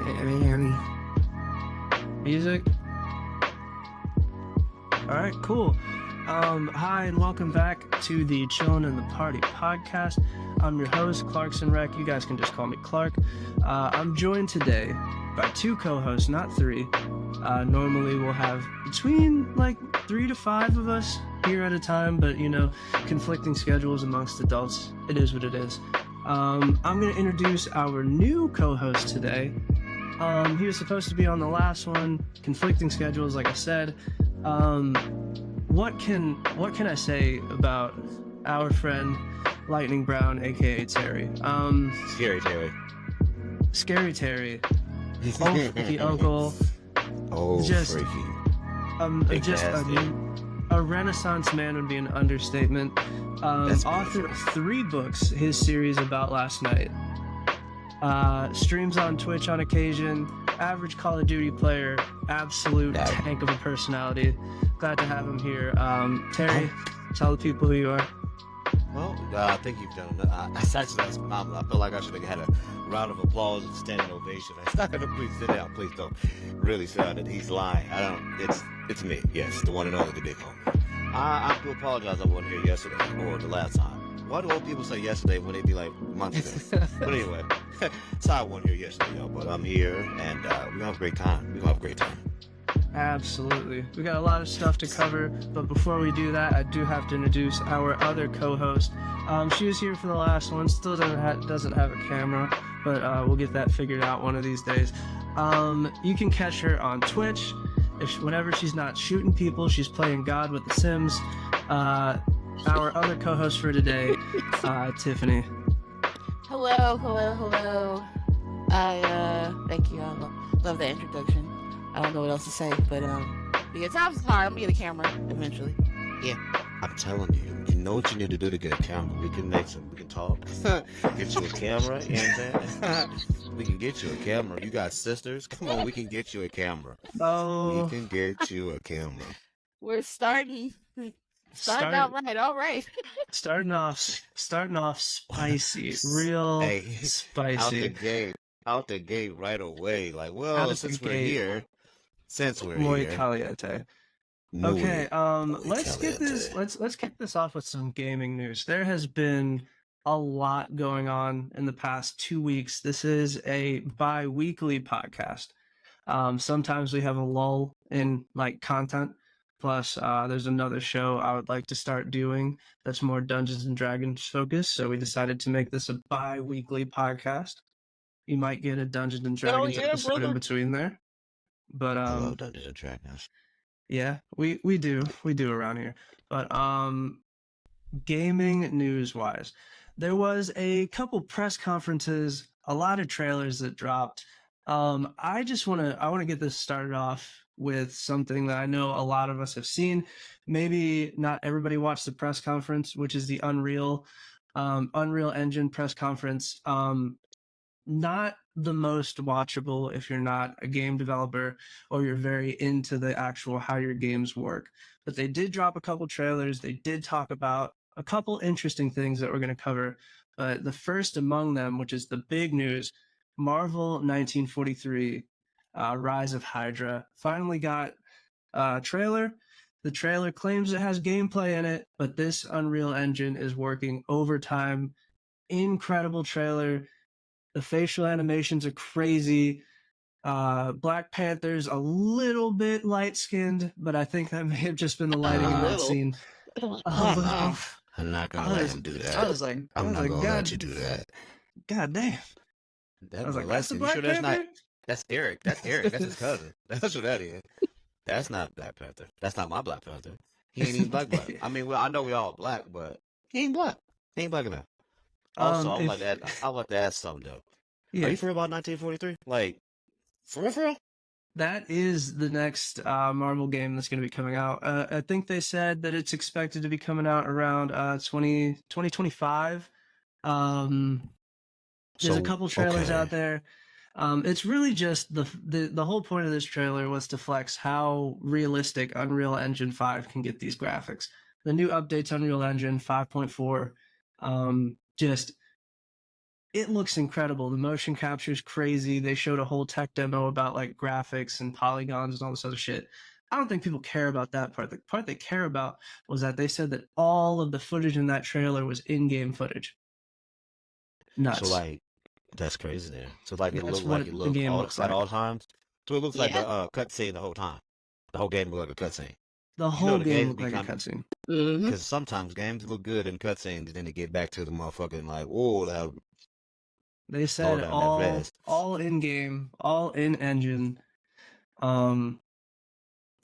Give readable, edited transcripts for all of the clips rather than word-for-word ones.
And music. All right, cool. Hi, and welcome back to the Chillin in the Party podcast. I'm your host, Clarkson Rec. You guys can just call me Clark. I'm joined today by two co-hosts, not three. Normally we'll have between like 3 to 5 of us here at a time, but you know, conflicting schedules amongst adults. It is what it is. I'm going to introduce our new co-host today. He was supposed to be on the last one. Conflicting schedules, like I said. What can I say about our friend Lightning Brown, aka Terry? Scary Terry. Scary Terry. The uncle. Oh, just freaky. Just a Renaissance man would be an understatement. Author of 3 books, his series about last night. Streams on Twitch on occasion. Average Call of Duty player. Absolute tank of a personality. Glad to have him here. Terry, tell the people who you are. Well, I think you've done enough. That's phenomenal. I feel like I should have had a round of applause and standing ovation. Please sit down. Please don't really say that he's lying. It's me. Yes, the one and only, the big homie. I do apologize. I wasn't here yesterday or the last time. Why do old people say yesterday when they be like months ago? But anyway, so I wasn't here yesterday, though. But I'm here, and we're gonna have a great time. Absolutely. We got a lot of stuff to cover, but before we do that, I do have to introduce our other co-host. She was here for the last one, still doesn't have a camera, but we'll get that figured out one of these days. You can catch her on Twitch. Whenever she's not shooting people, she's playing God with The Sims. Our other co-host for today, Tiffany. Hello. Thank you. I love the introduction. I don't know what else to say, but because I'm smart, I'm gonna get a camera eventually. Yeah. I'm telling you, you know what you need to do to get a camera. We can talk. Get you a camera, you know what I'm saying? We can get you a camera. You got sisters? Come on, we can get you a camera. Oh. We can get you a camera. We're starting out right. All right. Starting off spicy, real spicy. Out the gate right away. Like, well, since we're here. Muy caliente. Okay, let's kick this off with some gaming news. There has been a lot going on in the past 2 weeks. This is a bi-weekly podcast. Sometimes we have a lull in like content. Plus, there's another show I would like to start doing that's more Dungeons and Dragons focused. So we decided to make this a bi-weekly podcast. You might get a Dungeons and Dragons episode in between there. But I love Dungeons and Dragons. Yeah, we do around here. But gaming news wise, there was a couple press conferences, a lot of trailers that dropped. I want to get this started off with something that I know a lot of us have seen. Maybe not everybody watched the press conference, which is the Unreal Engine press conference. Not the most watchable if you're not a game developer or you're very into the actual how your games work. But they did drop a couple trailers. They did talk about a couple interesting things that we're going to cover. But the first among them, which is the big news, Marvel 1943, Rise of Hydra, finally got a trailer. The trailer claims it has gameplay in it, but this Unreal Engine is working overtime. Incredible trailer. The facial animations are crazy. Black Panther's a little bit light-skinned, but I think that may have just been the lighting in that scene. I'm not gonna let him do that. I'm not gonna let you do that. God damn. I was like, that's the Black Panther? That's Eric. That's his cousin. That's what that is. That's not Black Panther. That's not my Black Panther. He ain't even black. I mean, well, I know we all black, but he ain't black. He ain't black enough. Also, I'd like to ask something though. Yeah. Are you for real about 1943? Like, for real? That is the next Marvel game that's going to be coming out. I think they said that it's expected to be coming out around 2025. There's a couple trailers out there. It's really just the whole point of this trailer was to flex how realistic Unreal Engine 5 can get these graphics. The new updates Unreal Engine 5.4 just it looks incredible. The motion capture is crazy. They showed a whole tech demo about like graphics and polygons and all this other shit. I don't think people care about that part. The part they care about was that they said that all of the footage in that trailer was in-game footage. So Nuts. like that's crazy there. So like it That's looked what like it the looked game all looks at like. all times. So it looks like Yeah. a cutscene the whole time. The whole game looked like a cutscene. The You know whole the game games looked be like a kind of cutscene. Mm-hmm. because sometimes games look good in cutscenes, and then they get back to the motherfucking like, whoa, that They slow said down that fast. all in game, all in engine.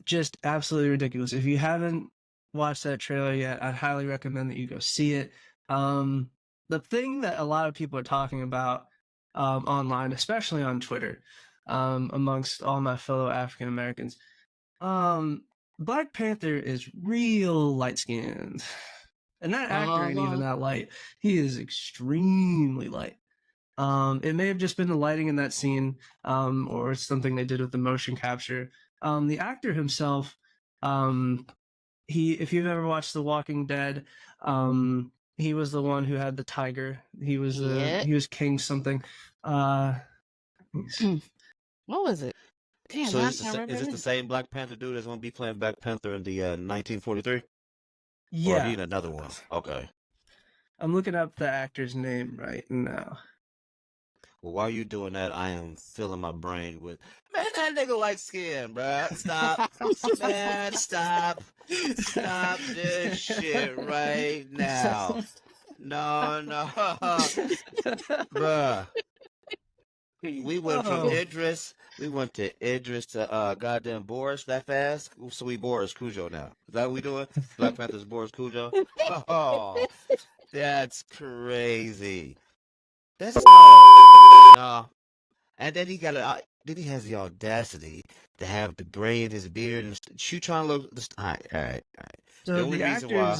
Just absolutely ridiculous. If you haven't watched that trailer yet, I'd highly recommend that you go see it. The thing that a lot of people are talking about online, especially on Twitter, amongst all my fellow African Americans, Black Panther is real light skinned. And that actor ain't even that light. He is extremely light. It may have just been the lighting in that scene, or something they did with the motion capture. The actor himself, if you've ever watched The Walking Dead, he was the one who had the tiger. He was King something. What was it? Damn, So I can't remember is this the his- same Black Panther dude that's gonna be playing Black Panther in the 1943, or he Yeah, in another one? Okay. I'm looking up the actor's name right now. Well, while you doing that, I am filling my brain with man. That nigga like skin, bruh. Stop, man. Stop this shit right now. No, bruh. We went from Idris. We went to Idris to goddamn Boris that fast. So we Boris Cujo now. Is that what we doing? Black Panther's Boris Cujo. Oh, that's crazy. That's no. And then then he has the audacity to have the gray in his beard and you trying to look. All right. So The only reason why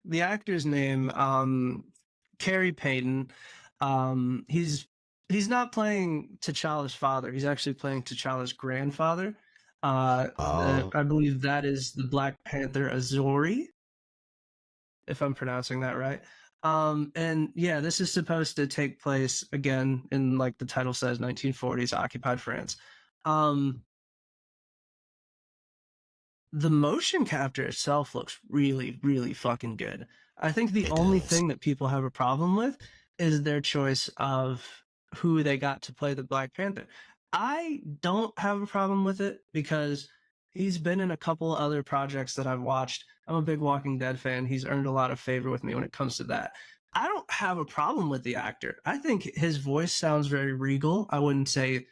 the actor's name, Carrie Payton. He's not playing T'Challa's father. He's actually playing T'Challa's grandfather. I believe that is the Black Panther Azori, if I'm pronouncing that right. And yeah, this is supposed to take place again in, like the title says, 1940s occupied France. The motion capture itself looks really, really fucking good. I think the only thing that people have a problem with is their choice of who they got to play the Black Panther. I don't have a problem with it because he's been in a couple other projects that I've watched. I'm a big Walking Dead fan. He's earned a lot of favor with me when it comes to that. I don't have a problem with the actor. I think his voice sounds very regal. I wouldn't say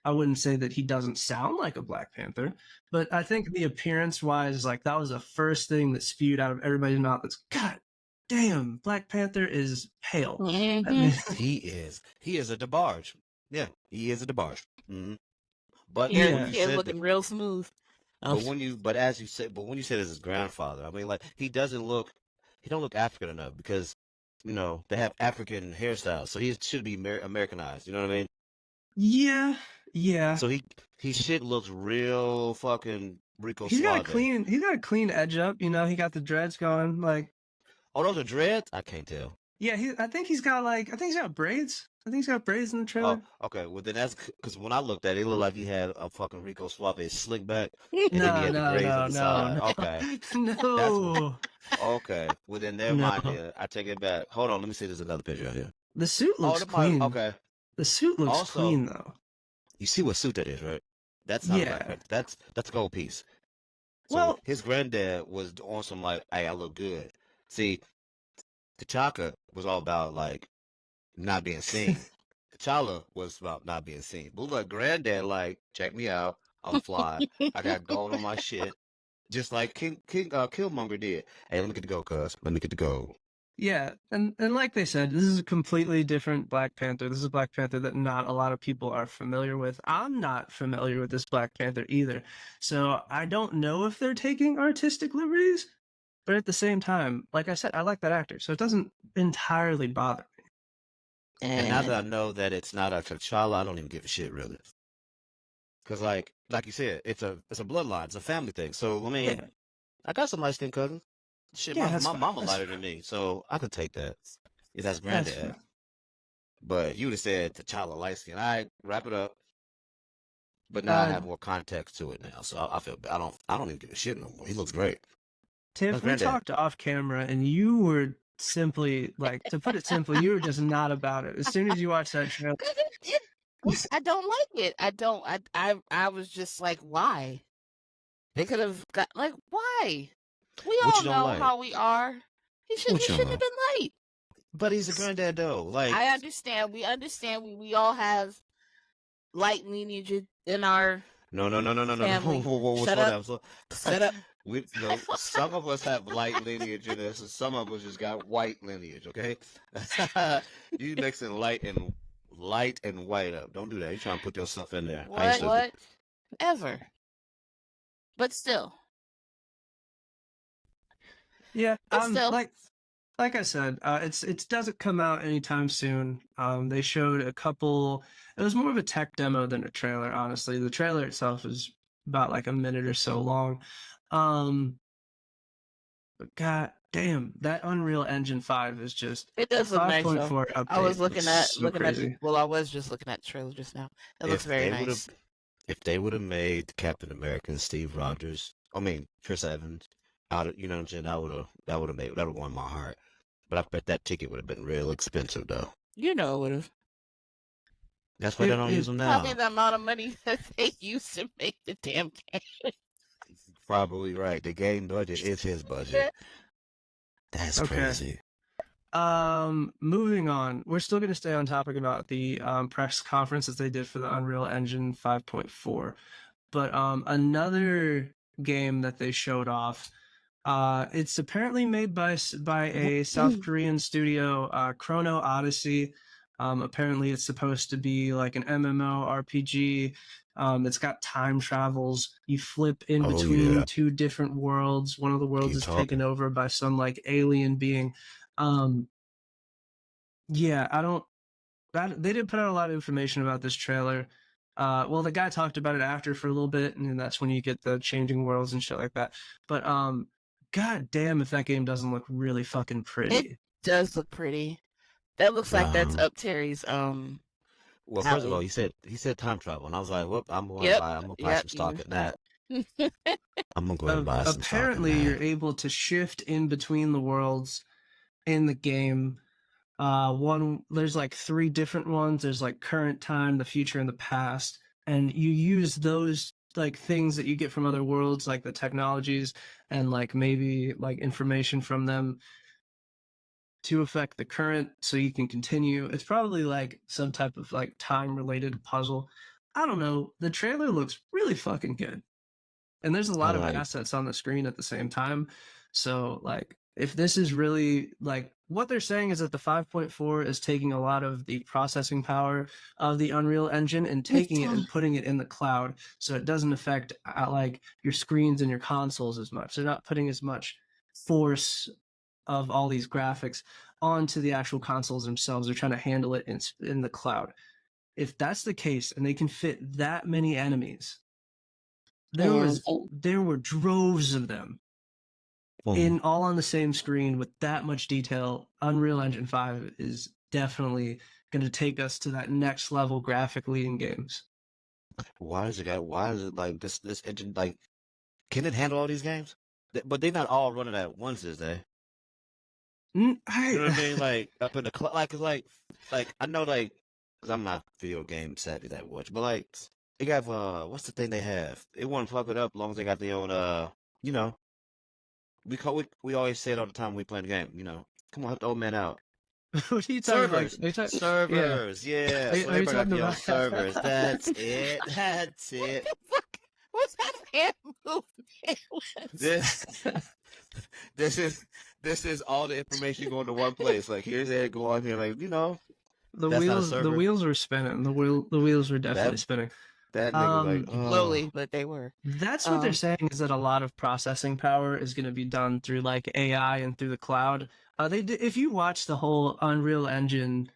that he doesn't sound like a Black Panther, but I think the appearance wise, like that was the first thing that spewed out of everybody's mouth. That's God damn, Black Panther is pale. Mhm. I mean, he is a DeBarge. Yeah, he is a DeBarge. Mm-hmm. But Yeah, when you he is said looking real smooth. but as you said, but when you said it's his grandfather, I mean, like he don't look African enough because you know they have African hairstyles, so he should be Americanized. You know what I mean? yeah. So he shit looks real fucking Rico He's got Suave. he's got a clean edge up. You know, he got the dreads going. Like, Oh, those are dreads? I can't tell. yeah, I think he's got braids. I think he's got braids in the trailer. Oh, okay. Well, then that's because when I looked at it, it looked like he had a fucking Rico Suave slick back, and then he had the grays on the side. Okay. No. Okay. Well, then never mind. Here, I take it back. Hold on. Let me see. There's another picture here. The suit looks clean. Okay. The suit looks Also, clean though. You see what suit that is, right? That's not Yeah. a Black Panther. That's a gold piece. So Well, his granddad was on some like, hey, I look good. See, T'Chaka was all about like not being seen. T'Challa was about not being seen. But look, granddad, like, check me out. I'm fly. I got gold on my shit. Just like Killmonger did. Hey, let me get the gold, cuz. Let me get the gold. yeah, and like they said, this is a completely different Black Panther. This is a Black Panther that not a lot of people are familiar with. I'm not familiar with this Black Panther either. So I don't know if they're taking artistic liberties, but at the same time, like I said, I like that actor, so it doesn't entirely bother me. And now that I know that it's not a T'Challa, I don't even give a shit really. Cause like you said, it's a bloodline, it's a family thing. So I mean, Yeah. I got some light skinned cousins. Shit, Yeah, my that's fine. mama That's lighter than me, so I could take that. If that's That's granddad. But you would have said T'Challa light skin. All right, wrap it up. But now I Uh, have more context to it now, so I feel I don't even give a shit no more. He looks great. That's Tiff, we granddad. talked off camera, and you were simply like, to put it simply, you were just not about it. As soon as you watched that trailer, I don't like it. I don't. I was just like, why? They could have got like, why? We What all you don't know like? how we are. He What you don't shouldn't have like? been late. But he's a granddad though. Like, I understand. We understand. We all have light lineage in our no, no, no, no, no, no, no. family. Whoa, Shut slow up. down. Slow. Shut up. We no. Some of us have light lineage in us, and some of us just got white lineage. Okay, you mixing light and white up. Don't do that. You're trying to put yourself in there. I ain't stupid. Whatever. But still. yeah, But still. like I said, it doesn't come out anytime soon. They showed a couple. It was more of a tech demo than a trailer, honestly. The trailer itself is about like a minute or so long. But god damn, that Unreal Engine 5 is just It does look nice. 5.4 update. I was looking at crazy. well, I was just looking at the trailer just now. It looks very nice. If they would have made Captain America and Steve Rogers, I mean Chris Evans, out of, you know what I'm saying, that would have won my heart. But I bet that ticket would have been real expensive though. You know it would have. That's why they don't use them now. Probably the amount of money that they used to make the damn game. Probably right. The game budget is his budget. That's crazy. Moving on. We're still going to stay on topic about the press conference that they did for the Unreal Engine 5.4. But another game that they showed off, it's apparently made by a South Korean studio, Chrono Odyssey. Apparently it's supposed to be like an MMO RPG. It's got time travels. You flip in between two different worlds. One of the worlds is taken over by some like alien being. Yeah, they did put out a lot of information about this trailer. Well, the guy talked about it after for a little bit, and that's when you get the changing worlds and shit like that. But god damn if that game doesn't look really fucking pretty. It does look pretty. That looks like that's up Terry's well, first of all, he said time travel, and I was like, "Whoop! I'm gonna buy some stock in that." I'm gonna go ahead and buy some stock. Apparently, you're able to shift in between the worlds in the game. There's like 3 different ones. There's like current time, the future, and the past, and you use those like things that you get from other worlds, like the technologies and like maybe like information from them, to affect the current so you can continue. It's probably like some type of like time related puzzle. I don't know. The trailer looks really fucking good. And there's a lot of assets on the screen at the same time. So like if this is really like what they're saying is that the 5.4 is taking a lot of the processing power of the Unreal Engine and taking it and putting it in the cloud, so it doesn't affect like your screens and your consoles as much. They're not putting as much force of all these graphics onto the actual consoles themselves. They're trying to handle it in the cloud. If that's the case and they can fit that many enemies, there were droves of them in all on the same screen with that much detail. Unreal Engine 5 is definitely going to take us to that next level graphically in games. Why is it like this engine, like, can it handle all these games? But they're not all running at once, is they? You know what I mean? Like up in the like I know, like, because I'm not video game savvy that much, but like they got what's the thing they have? They want to plug it up as long as they got their own you know. We always say it all the time when we play the game, you know. Come on, help the old man out. What are you talking servers? About? Servers, yeah. Are you talking about servers? That's it. That's it. What's that hand movement? This is all the information going to one place. Like, here's it, go on here, like, you know. The wheels were spinning. The wheels were definitely spinning. That nigga slowly, but they were. That's what they're saying, is that a lot of processing power is going to be done through like AI and through the cloud. If you watch the whole Unreal Engine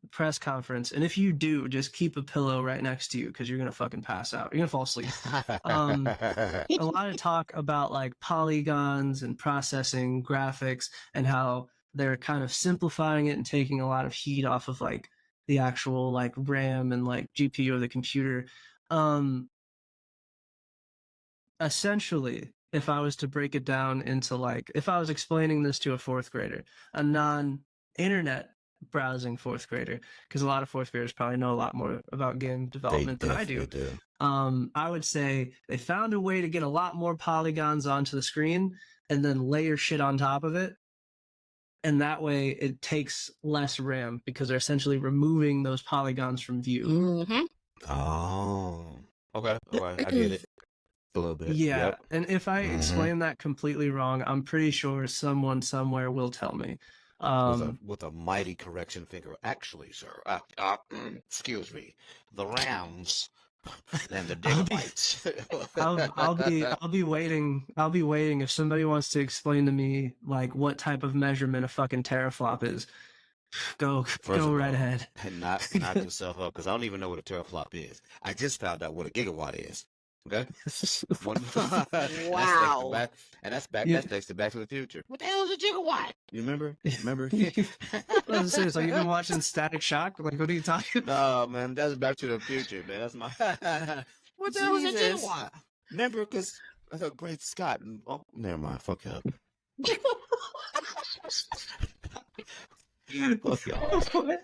press conference, and if you do, just keep a pillow right next to you because you're gonna fucking pass out. You're gonna fall asleep. A lot of talk about like polygons and processing graphics and how they're kind of simplifying it and taking a lot of heat off of like the actual like RAM and like GPU of the computer. Um, Essentially, if I was to break it down into like, if I was explaining this to a fourth grader, a non-internet browsing fourth grader, because a lot of fourth graders probably know a lot more about game They development than I definitely do. do. I would say they found a way to get a lot more polygons onto the screen and then layer shit on top of it. And that way it takes less RAM because they're essentially removing those polygons from view. Mm-hmm. Oh. Okay. All right. I get it. A little bit. Yeah, Yep. and if I Mm-hmm. explain that completely wrong, I'm pretty sure someone somewhere will tell me. With a mighty correction finger. Actually, sir, excuse me, the rounds and the I'll be, gigabytes. I'll be waiting. I'll be waiting if somebody wants to explain to me like what type of measurement a fucking teraflop is. Go First of right all, ahead. and knock yourself up because I don't even know what a teraflop is. I just found out what a gigawatt is. Okay. Wow. That's Yeah. next to Back to the Future. What the hell is a gigawatt? You remember? I was serious. Like you've been watching Static Shock. Like what are you talking about? No, man, that's Back to the Future, man. That's my. What the hell is a Jesus. gigawatt? Remember, because that's a great Scott. Oh, never mind. Fuck up. Fuck y'all. What?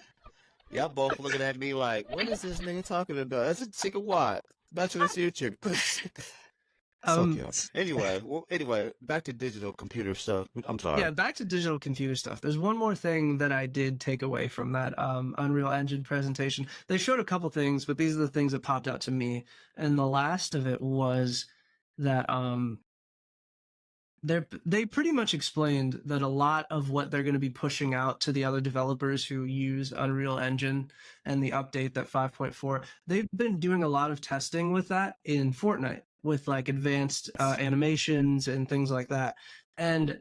Y'all both looking at me like, what is this nigga talking about? That's a gigawatt. Back to the Future. Anyway, back to digital computer stuff. I'm sorry. Yeah, back to digital computer stuff. There's one more thing that I did take away from that Unreal Engine presentation. They showed a couple things, but these are the things that popped out to me. And the last of it was that they pretty much explained that a lot of what they're going to be pushing out to the other developers who use Unreal Engine and the update that 5.4, they've been doing a lot of testing with that in Fortnite with like advanced animations and things like that. And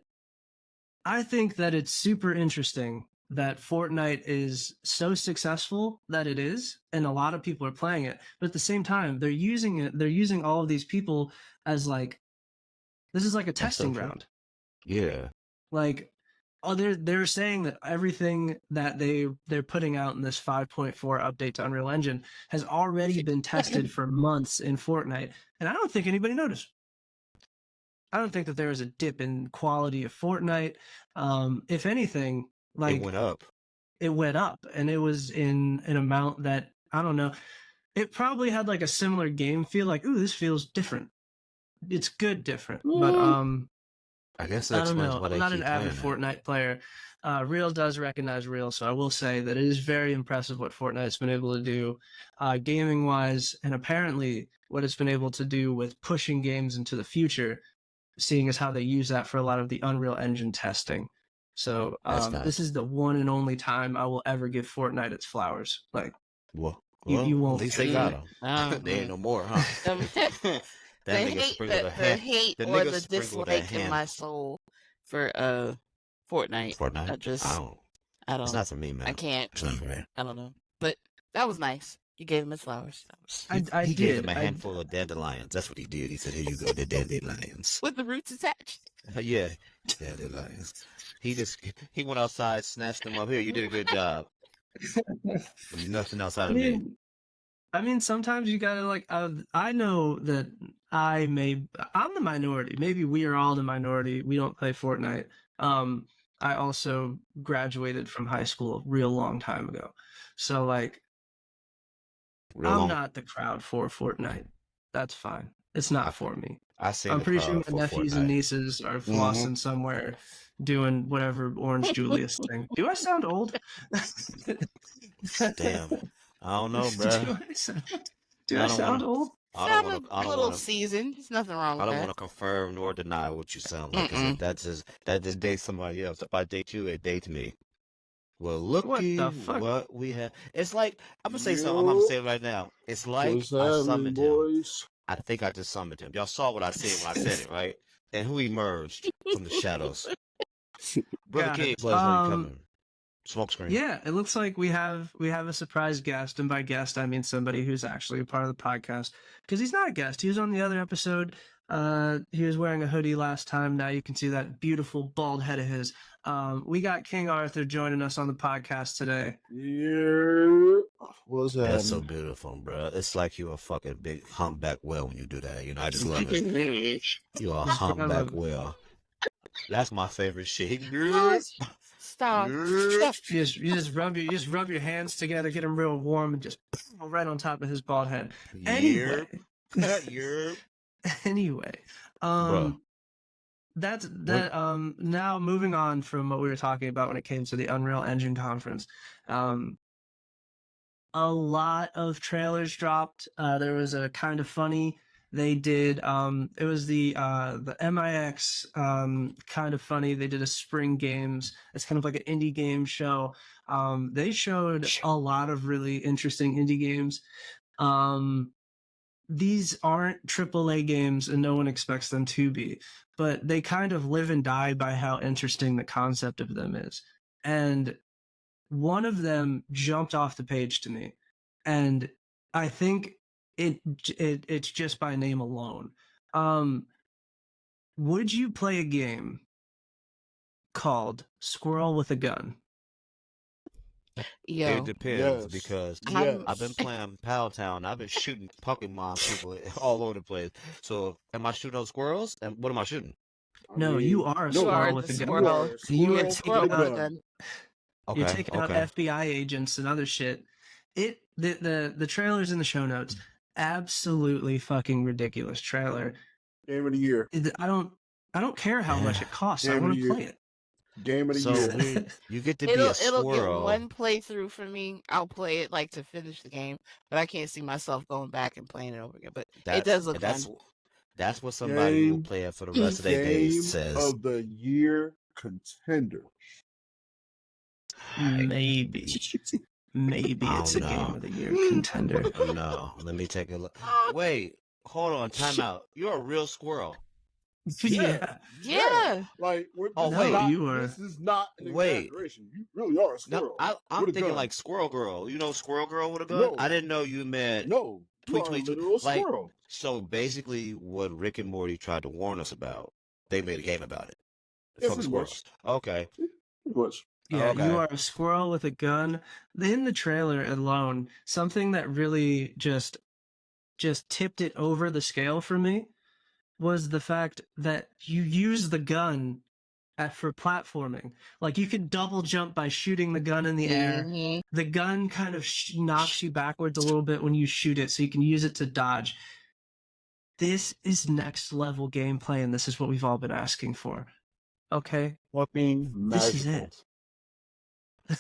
I think that it's super interesting that Fortnite is so successful that it is, and a lot of people are playing it. But at the same time, they're using all of these people as like, this is like a testing ground. Yeah. Like, they're saying that everything that they're putting out in this 5.4 update to Unreal Engine has already been tested for months in Fortnite, and I don't think anybody noticed. I don't think that there was a dip in quality of Fortnite. If anything, like it went up. It went up, and it was in an amount that I don't know. It probably had like a similar game feel, like, ooh, this feels different. It's good different, but I guess I that don't explains know. why they I'm not keep an avid playing Fortnite player. Real does recognize Real, so I will say that it is very impressive what Fortnite's been able to do, gaming-wise, and apparently what it's been able to do with pushing games into the future, seeing as how they use that for a lot of the Unreal Engine testing. So this is the one and only time I will ever give Fortnite its flowers. Like, Well, you won't. at least they got them. They ain't no more, huh? The hate or the dislike in my soul for Fortnite. Fortnite? I don't. It's not for me, man. I can't. It's not for me. I don't know. But that was nice. You gave him his flowers. I He did. gave him a handful of dandelions. That's what he did. He said, "Here you go, the dandelions." With the roots attached. Yeah, dandelions. He went outside, snatched them up. Here, you did a good job. Nothing else out of me. I mean, sometimes you gotta like. I know that I'm the minority. Maybe we are all the minority. We don't play Fortnite. I also graduated from high school a real long time ago, so like, I'm not the crowd for Fortnite. That's fine. It's not for me. I'm pretty sure my nephews and nieces are flossing somewhere, doing whatever Orange Julius thing. Do I sound old? Damn. I don't know, bro. Do I sound old? I don't want to. A little seasoned. There's nothing wrong with that. I don't want to confirm nor deny what you sound like. That just dates somebody else. If I date you, it dates me. Well, looky what we have. It's like, I'm gonna say something. I'm gonna say it right now. It's like I summoned him. I think I just summoned him. Y'all saw what I said when I said it, right? And who emerged from the shadows? Brother King, coming. Smoke screen. Yeah, it looks like we have a surprise guest, and by guest I mean somebody who's actually a part of the podcast. Because he's not a guest; he was on the other episode. He was wearing a hoodie last time. Now you can see that beautiful bald head of his. We got King Arthur joining us on the podcast today. Yeah. What's That's so happening? beautiful, bro. It's like you're a fucking big humpback whale when you do that. You know, I just love it. You're a I humpback love it. whale. That's my favorite shit. Stop. You just rub your hands together, get him real warm, and just right on top of his bald head. Anyway, anyway, Bro. that's that. Now moving on from what we were talking about when it came to the Unreal Engine conference, a lot of trailers dropped. There was a Kind of Funny. They did. It was the MIX Kind of Funny. They did a spring games. It's kind of like an indie game show. They showed a lot of really interesting indie games. These aren't AAA games, and no one expects them to be, but they kind of live and die by how interesting the concept of them is. And one of them jumped off the page to me, and I think it's just by name alone. Would you play a game called Squirrel with a Gun? Yo. It depends Yes. because Yes. I've been playing Paltown. I've been shooting Pokemon people all over the place. So am I shooting those squirrels? And what am I shooting? No, you are a You are squirrel the with a gun. squirrel. You are a You squirrel are with Squirrel a with a gun. gun. Okay. You're taking out FBI agents and other shit. The trailers in the show notes, absolutely fucking ridiculous trailer. Game of the year. I don't care how much it costs. I Game of want the to year. play it. Game of the So year. you get to be a It'll get squirrel. one playthrough for me. I'll play it like to finish the game, but I can't see myself going back and playing it over again. But it does look fun. That's what somebody who will Game- play it for the rest of their Game days says. of the year contender. Maybe I it's a don't game know. of the year contender. No, let me take a look. Wait, hold on, time out. You're a real squirrel. Yeah. Yeah. Like, Oh, this wait. is not, You are- this is not an Wait. exaggeration. You really are a No, squirrel. I'm with a thinking gun. like Squirrel Girl. You know Squirrel Girl with a gun? No. I didn't know you meant. No, you Tweet, are tweet, a tweet. literal Like, squirrel. So basically, what Rick and Morty tried to warn us about, they made a game about it. Yeah, From pretty squirrels. Okay. Pretty much. Yeah, Okay. you are a squirrel with a gun. In the trailer alone, something that really just tipped it over the scale for me was the fact that you use the gun for platforming. Like you can double jump by shooting the gun in the air. Mhm. The gun kind of knocks you backwards a little bit when you shoot it, so you can use it to dodge. This is next level gameplay, and this is what we've all been asking for. Okay, Fucking this is magical. it.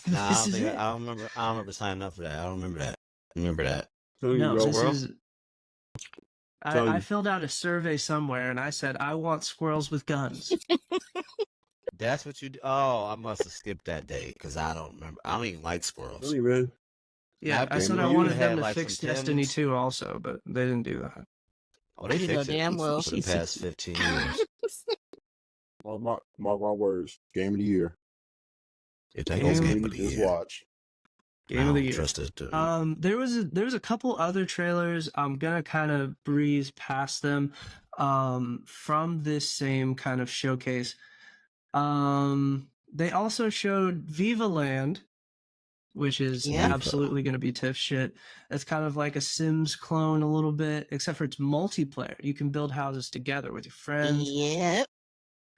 Nah, This is it. I don't remember signing up for that. I don't remember that. Remember that. So you No, go, this Squirrel? is. Tell I you. filled out a survey somewhere, and I said I want squirrels with guns. That's what you do. Oh, I must have skipped that day because I don't remember. I don't even like squirrels. Really, man. Yeah, I After said you I even wanted had, them to like, fix some Destiny Tims. 2 also, but they didn't do that. Oh, they You know fixed it damn well. for the past 15 years. Mark my words. Game of the year. You think it's Game game of the Just year? watch. Game of the I year. don't trust this dude. There was a couple other trailers. I'm gonna kind of breeze past them from this same kind of showcase. They also showed Viva Land, which is Yeah. absolutely going to be Tiff shit. It's kind of like a Sims clone a little bit, except for it's multiplayer. You can build houses together with your friends. Yep.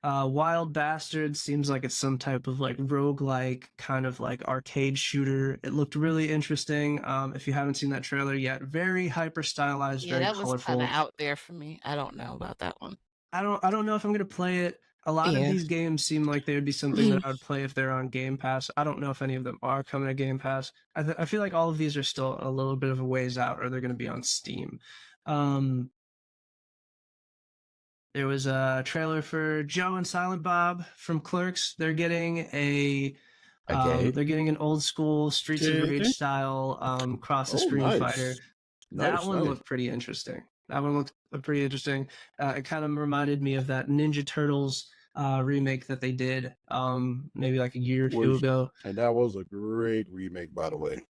Wild Bastards seems like it's some type of like roguelike kind of like arcade shooter. It looked really interesting. If you haven't seen that trailer yet, very hyper stylized, Yeah, very that was colorful. kind of out there for me. I don't know about that one. I don't know if I'm gonna play it. A lot of Yeah. these games seem like they would be something that I would play if they're on Game Pass. I don't know if any of them are coming to Game Pass. I feel like all of these are still a little bit of a ways out, or they're going to be on Steam. There was a trailer for Joe and Silent Bob from Clerks. They're getting they're getting an old school Streets of Rage style cross the screen fighter. That one looked pretty interesting. That one looked pretty interesting. It kind of reminded me of that Ninja Turtles remake that they did maybe like a year or two ago. And that was a great remake, by the way.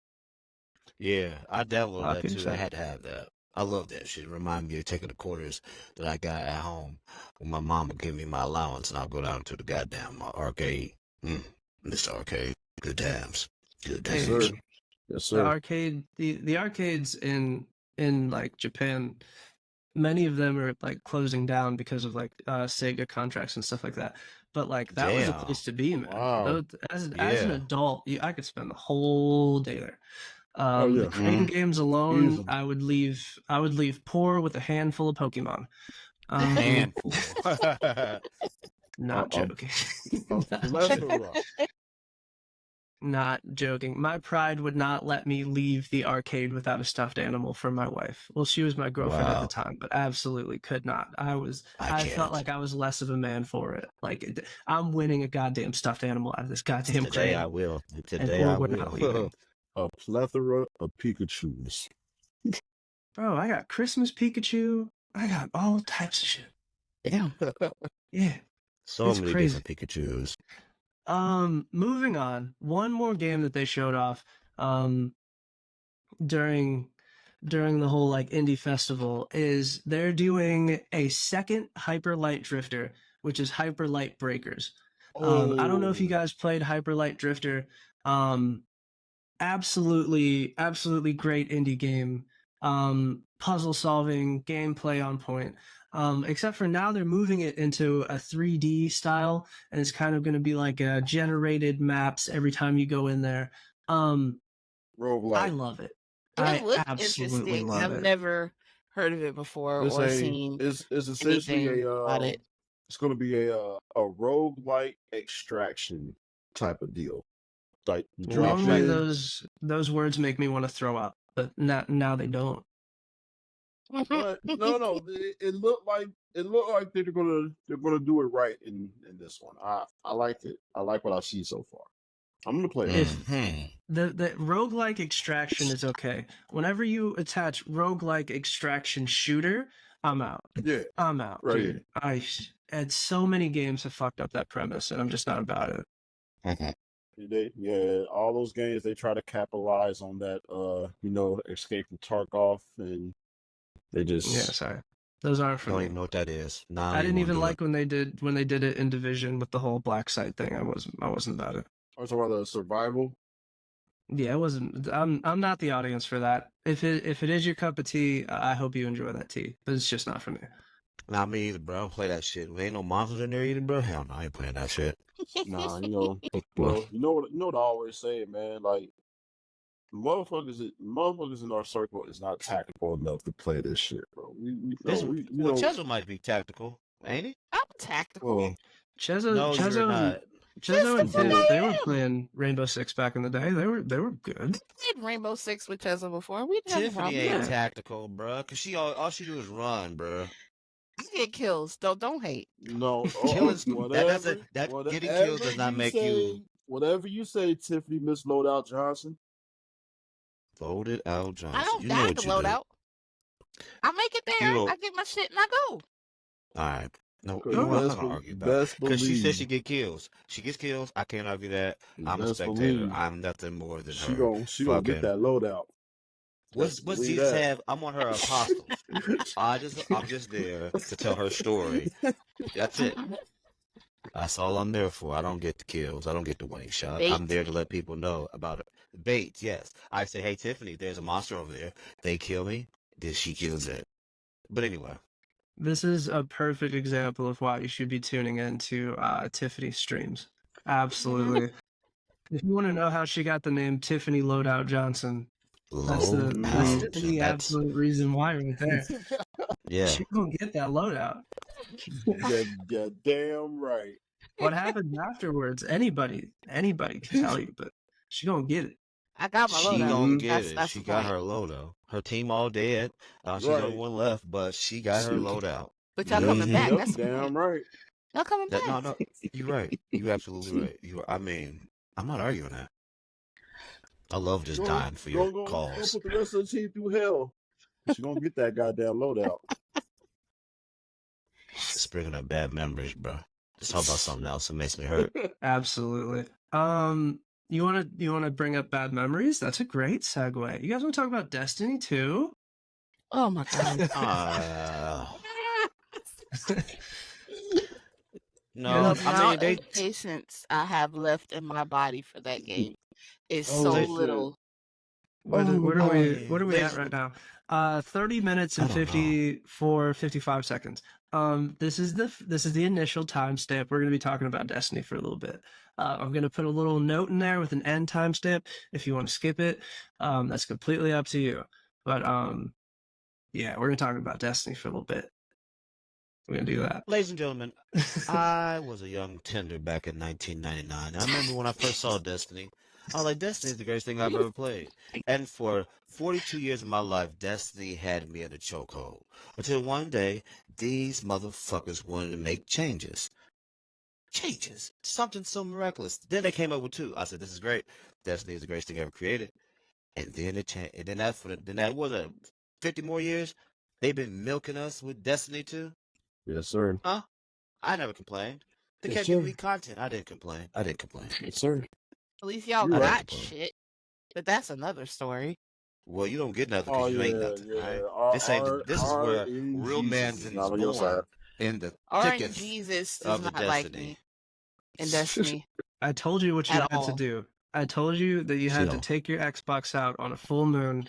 Yeah, I downloaded that Fucking too. I shit. had to have that. I love that shit. Remind me of taking the quarters that I got at home when my mom would give me my allowance, and I'll go down to the goddamn arcade. Mr. Arcade, good times, good Yes, Hey, sir. times. Yes, the sir. the arcades in like Japan, many of them are like closing down because of like Sega contracts and stuff like that. But like that was a Damn. place to be, man. Wow. As an Yeah. adult, I could spend the whole day there. Oh The yeah. crane games alone, Easily. I would leave poor with a handful of Pokemon. A handful. Not A joking. plethora. Not joking. My pride would not let me leave the arcade without a stuffed animal for my wife. Well, she was my girlfriend at the Wow. time, but absolutely could not. I I felt can't. like I was less of a man for it. Like I'm winning a goddamn stuffed animal out of this goddamn Today I crane, will. and Today or I we're not leaving. will. A plethora of Pikachus. Bro, I got Christmas Pikachu. I got all types of shit. Damn. Yeah, So it's many crazy. different Pikachus. Moving on. One more game that they showed off during the whole like indie festival is they're doing a second Hyper Light Drifter, which is Hyper Light Breakers. I don't know if you guys played Hyper Light Drifter. Absolutely great indie game. Puzzle solving, gameplay on point. Except for now they're moving it into a 3D style, and it's kind of going to be like generated maps every time you go in there. I Roguelike. love it. It I looks absolutely interesting. love I've it. never heard of it before It's or seen it's essentially anything about it. it's gonna be a roguelike extraction type of deal. Like you drop Normally in. those words make me want to throw up, but now they don't. But no, it looked like they're gonna do it right in this one. I liked it. I like what I see so far. I'm gonna play it. If Mhm. the roguelike extraction is okay. Whenever you attach roguelike extraction shooter, I'm out. Yeah, I'm out, right. dude. And so many games have fucked up that premise, and I'm just not about it. All those games they try to capitalize on that. Escape from Tarkov, and they just Yeah, sorry. Those aren't for Don't me. even know what that is. Nah, I didn't even wanna do like when they did it in Division with the whole black site thing. I wasn't about it. I was talking about the survival. Yeah, it wasn't. I'm not the audience for that. If it is your cup of tea, I hope you enjoy that tea, but it's just not for me. Not me either, bro. I don't play that shit. There ain't no monsters in there either, bro. Hell no, I ain't playing that shit. Nah, Well, you know what I always say, man. Like motherfuckers in our circle is not tactical enough to play this shit, bro. Chezo might be tactical, ain't he? I'm tactical. Well, Chezo, No, you're Chezo, not. Chezo and Yes, the Tiff, fuck they I were am. playing Rainbow Six back in the day. They were good. I played Rainbow Six with Tesla before. We didn't have a Tiffany problem. ain't Yeah. tactical, bro. Cause she all she do is run, bro. I get kills. Don't hate. no, Getting kills does not make you whatever you say, Tiffany Miss Loadout Johnson. voted out, Johnson. I don't You know die what to you load do. out. I make it there. You know- I get my shit and I go. All right. No, Cause you know what? I'm best not gonna be- argue about it. best Because she said believe. she get kills. She gets kills. I can't argue that. I'm a Best spectator. believe. I'm nothing more than She her. gonna get that loadout. What's Believe Jesus that. have? I'm on her apostles. I'm just there to tell her story. That's it. That's all I'm there for. I don't get the kills. I don't get the winning shot. Bait. I'm there to let people know about it. Bait, yes. I say, hey Tiffany, there's a monster over there. They kill me. Then she kills it. But anyway. This is a perfect example of why you should be tuning into Tiffany's streams. Absolutely. If you want to know how she got the name Tiffany Loadout Johnson, that's the absolute reason why right there. Yeah. She gonna get that loadout. Yeah, damn right. What happens afterwards? Anybody can tell you, but she gonna get it. I got my She loadout. gonna get That's- it. that's She the got point. her loadout. Her team all dead. She's the Right. only one left, but she got her loadout. But y'all coming back. Yep, That's the damn point. right. Y'all coming back. No, you're right. You're absolutely right. I mean, I'm not arguing that. I love just dying for your Go cause. put the rest of the team through hell. She gonna get that goddamn loadout. It's bringing up bad memories, bro. Let's talk about something else that makes me hurt. Absolutely. You wanna bring up bad memories? That's a great segue. You guys wanna talk about Destiny 2? Oh my god. No, The I mean amount they. of patience I have left in my body for that game is so Oh They shit. little. Oh What are I we god. what mean, are we at right now? 30 minutes I and don't know. 55 seconds. This is the initial timestamp. We're gonna be talking about Destiny for a little bit. I'm gonna put a little note in there with an end timestamp if you want to skip it. That's completely up to you. But yeah, we're gonna talk about Destiny for a little bit. We're gonna do that. Ladies and gentlemen, I was a young tender back in 1999. I remember when I first saw Destiny. I was like, Destiny is the greatest thing I've ever played. And for 42 years of my life, Destiny had me in a chokehold. Until one day, these motherfuckers wanted to make changes. Changes. Something so miraculous. Then they came up with two. I said, this is great. Destiny is the greatest thing ever created. And then it changed. And then that was 50 more years. They've been milking us with Destiny 2. Yes, sir. Huh? I never complained. They Yes, kept giving sir. me content. I didn't complain. Yes, sir. At least y'all You're I didn't right. got complain. shit. But that's another story. Well, you don't get nothing Oh because you ain't yeah, nothing, yeah. right? R This is R where N real Jesus man's is is not on your side. born in the Orange thickest Jesus does of the not like Destiny. me in Destiny I told you what you at had to all. do. I told you that you had to Chill. take your Xbox out on a full moon,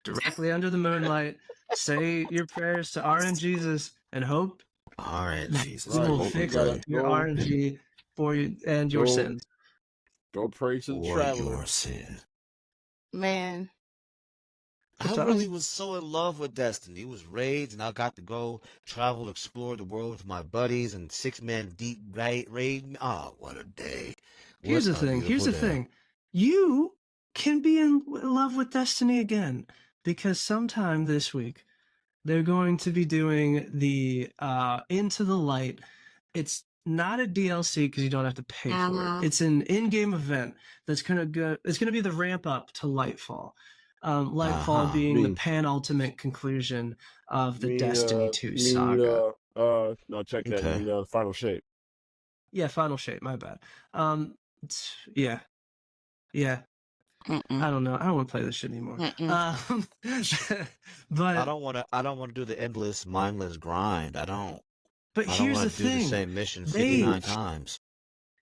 directly under the moonlight, say your prayers to RNGesus, and hope All right, that Jesus. he Right. will Hope and You fix gotta pray your RNG for you and your go sins. go pray to the for traveler. your sin. Man. I'm I telling really you. was so in love with Destiny. It was raids, and I got to go travel, explore the world with my buddies, and 6-man deep raid. Oh, what a day! Here's What the a thing. Here's beautiful the day. thing. You can be in love with Destiny again because sometime this week they're going to be doing the Into the Light. It's not a DLC because you don't have to pay for it. It's an in-game event that's gonna go. It's gonna be the ramp up to Lightfall. Lightfall being the Me, penultimate conclusion of the me, Destiny 2 you mean, saga. no, check that. You Okay. mean, final shape. Yeah, Final Shape. My bad. Yeah, yeah. Mm-mm. I don't know. I don't want to play this shit anymore. Mm-mm. I But don't want to. I don't want to do the endless, mindless grind. I don't. but I don't here's the want to do the thing. same mission They 59 times.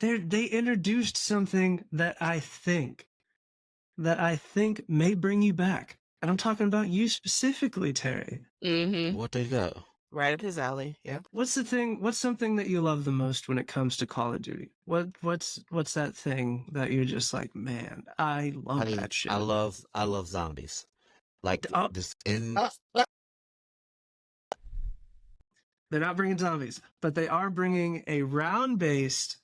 they introduced something that I think may bring you back. And I'm talking about you specifically, Terry. Mm-hmm. What they got? Right up his alley. Yeah. What's the thing? What's something that you love the most when it comes to Call of Duty? What's that thing that you're just like, man, I love that shit. I love zombies. Like Oh, this in. they're not bringing zombies, but they are bringing a round-based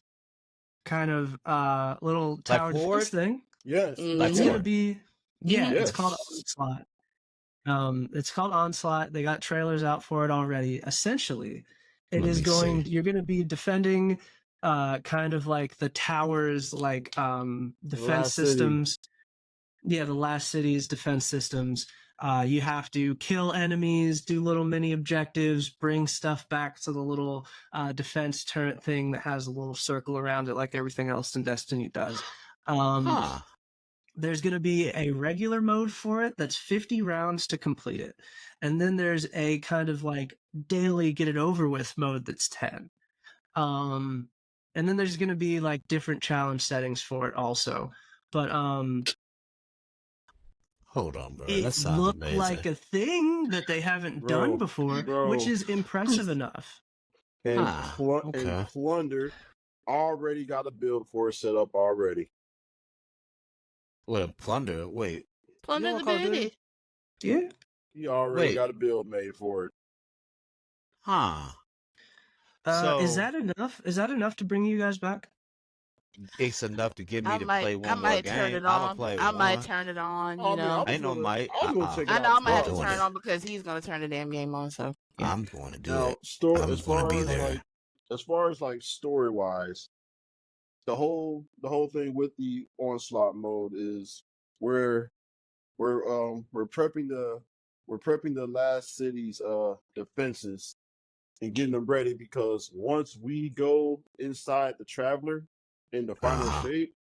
kind of little tower defense Horde? thing. Yes. Like It's Horde? gonna be yeah, Yes. it's called Onslaught. It's called Onslaught. They got trailers out for it already. Essentially, it Let is me going. see. You're going to be defending, kind of like the towers, like defense Last city. systems. Yeah, the last city's defense systems. You have to kill enemies, do little mini objectives, bring stuff back to the little defense turret thing that has a little circle around it, like everything else in Destiny does. Huh. There's going to be a regular mode for it that's 50 rounds to complete it. And then there's a kind of like daily get it over with mode that's 10. And then there's going to be like different challenge settings for it also. But Hold on, bro. it That sounds looked amazing. like a thing that they haven't done before, which is impressive enough. And, Ah, okay. and Plunder already got a build for it set up already. What a plunder? Wait. Plunder the Bandit. Yeah. He already Wait. got a build made for it. Huh. Is that enough? Is that enough to bring you guys back? It's enough to get me I to might, play I one more might game. turn it I'ma on. play I might one. turn it on. I You mean, know. Ain't no might. I was gonna check it I out. know I'm gonna have to doing turn it. it on because he's gonna turn the damn game on. So yeah. I'm going to do Now, it. I'm as going far to be as there. like, as far as like story wise, the whole thing with the onslaught mode is we're prepping the last city's defenses and getting them ready, because once we go inside the traveler in the final shape,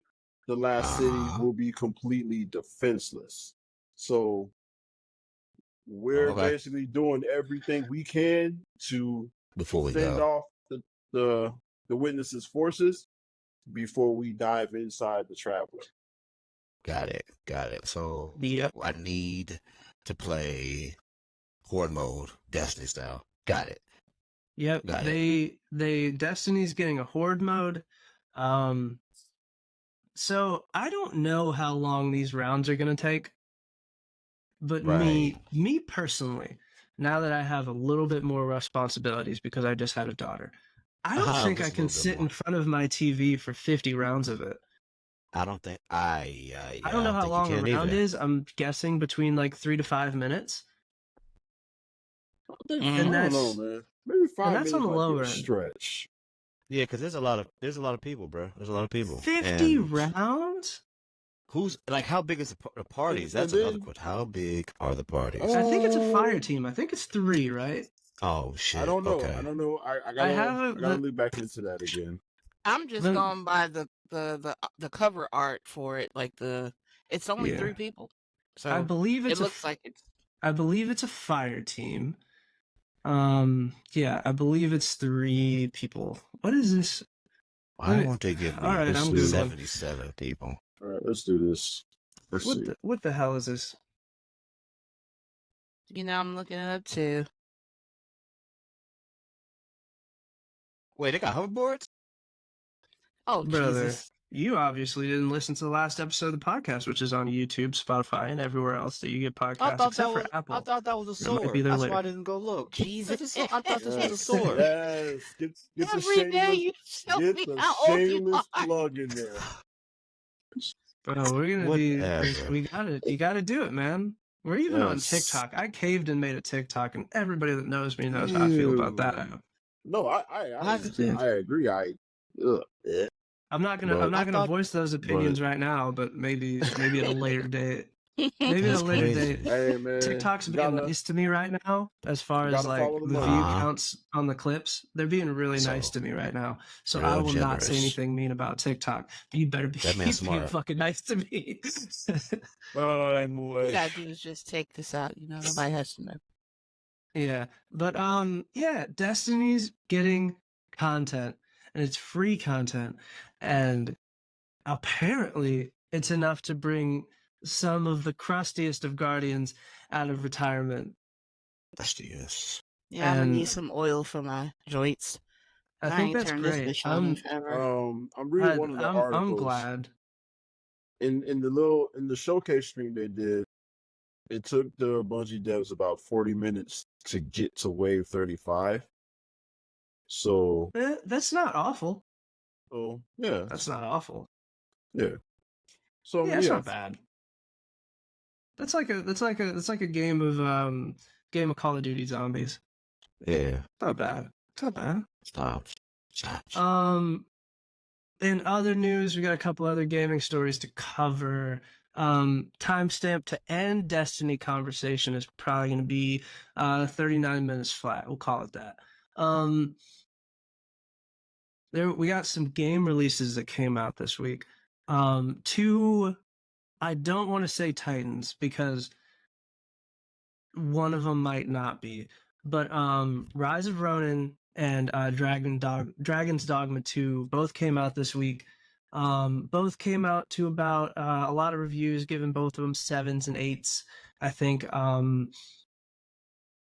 the last city will be completely defenseless. So we're Okay. basically doing everything we can to Before we fend go. off the witnesses' forces before we dive inside the traveler. Got it. So Yep. I need to play horde mode, Destiny style. Got it. Yep. Got They Destiny's getting a horde mode. So I don't know how long these rounds are gonna take. But Right. me personally, now that I have a little bit more responsibilities because I just had a daughter, I don't think I Just a can little bit sit in more. front of my TV for 50 rounds of it. I don't think I don't I know don't how think you long a can round either. is. I'm guessing between like 3 to 5 minutes. I And don't know, that's man. Maybe 5 on the minutes might be lower a end. stretch. Yeah, because there's a lot of people, bro. There's a lot of people. 50 And rounds? who's like, how big is the parties? And That's another then question. How big are the parties? I think it's a fire Oh, team. I think it's 3, right? Oh shit. I don't know. Okay. I don't know. I I gotta have look back into that again. I'm just the going by the cover art for it. Like it's only yeah. 3 people, I so believe it it's looks like it's. I believe it's a fire team. Yeah, I believe it's 3 people. What is this? Why won't they give All me right, Let's I'm see. googling. 77 people? All right, let's do this. Let's see. What the hell is this? I'm looking it up too. Wait, they got hoverboards? Oh Brother, Jesus! you obviously didn't listen to the last episode of the podcast, which is on YouTube, Spotify, and everywhere else that you get podcasts, except for I Apple. thought that was a It might be sword. there That's why I later. didn't go look. Jesus! I thought this was a Yes, sword. yes. Get the Every day shameless, you show get me the how old you shameless are. plug in there. Bro, we're gonna be. Whatever. You gotta do it, man. We're even on Yes. TikTok. I caved and made a TikTok, and everybody that knows me knows how I feel about that app. No, I agree. Ugh. I'm not But gonna voice those opinions right now, but maybe at a later date. Maybe at That's a later crazy. date. hey, man, TikTok's you being gotta nice to me right now as far as like follow the the money. view counts on the clips. They're being really nice So, to me right now. So real I will not say generous. anything mean about TikTok. But you better be That man's being smart. fucking nice to me. All you gotta do is just take this out. Nobody has to know. Yeah. But yeah, Destiny's getting content and it's free content. And apparently it's enough to bring some of the crustiest of Guardians out of retirement. That's the yes. Yeah, I'm gonna need And some oil for my joints. I I think ain't that's turned this great. bitch on in forever. I'm reading one of the I'm articles glad. in the showcase stream they did. It took the Bungie devs about 40 minutes to get to wave 35. So, That's not awful. yeah, That's not awful. yeah. So Yeah, it's not bad. That's like a game of Call of Duty Zombies. Yeah. It's not bad. It's not bad. Stop. In other news, we got a couple other gaming stories to cover. Timestamp to end Destiny conversation is probably going to be 39 minutes flat. We'll call it that. We got some game releases that came out this week. 2, I don't want to say Titans because one of them might not be, but Rise of Ronin and Dragon's Dogma 2 both came out this week. Both came out to about a lot of reviews, giving both of them 7s and 8s.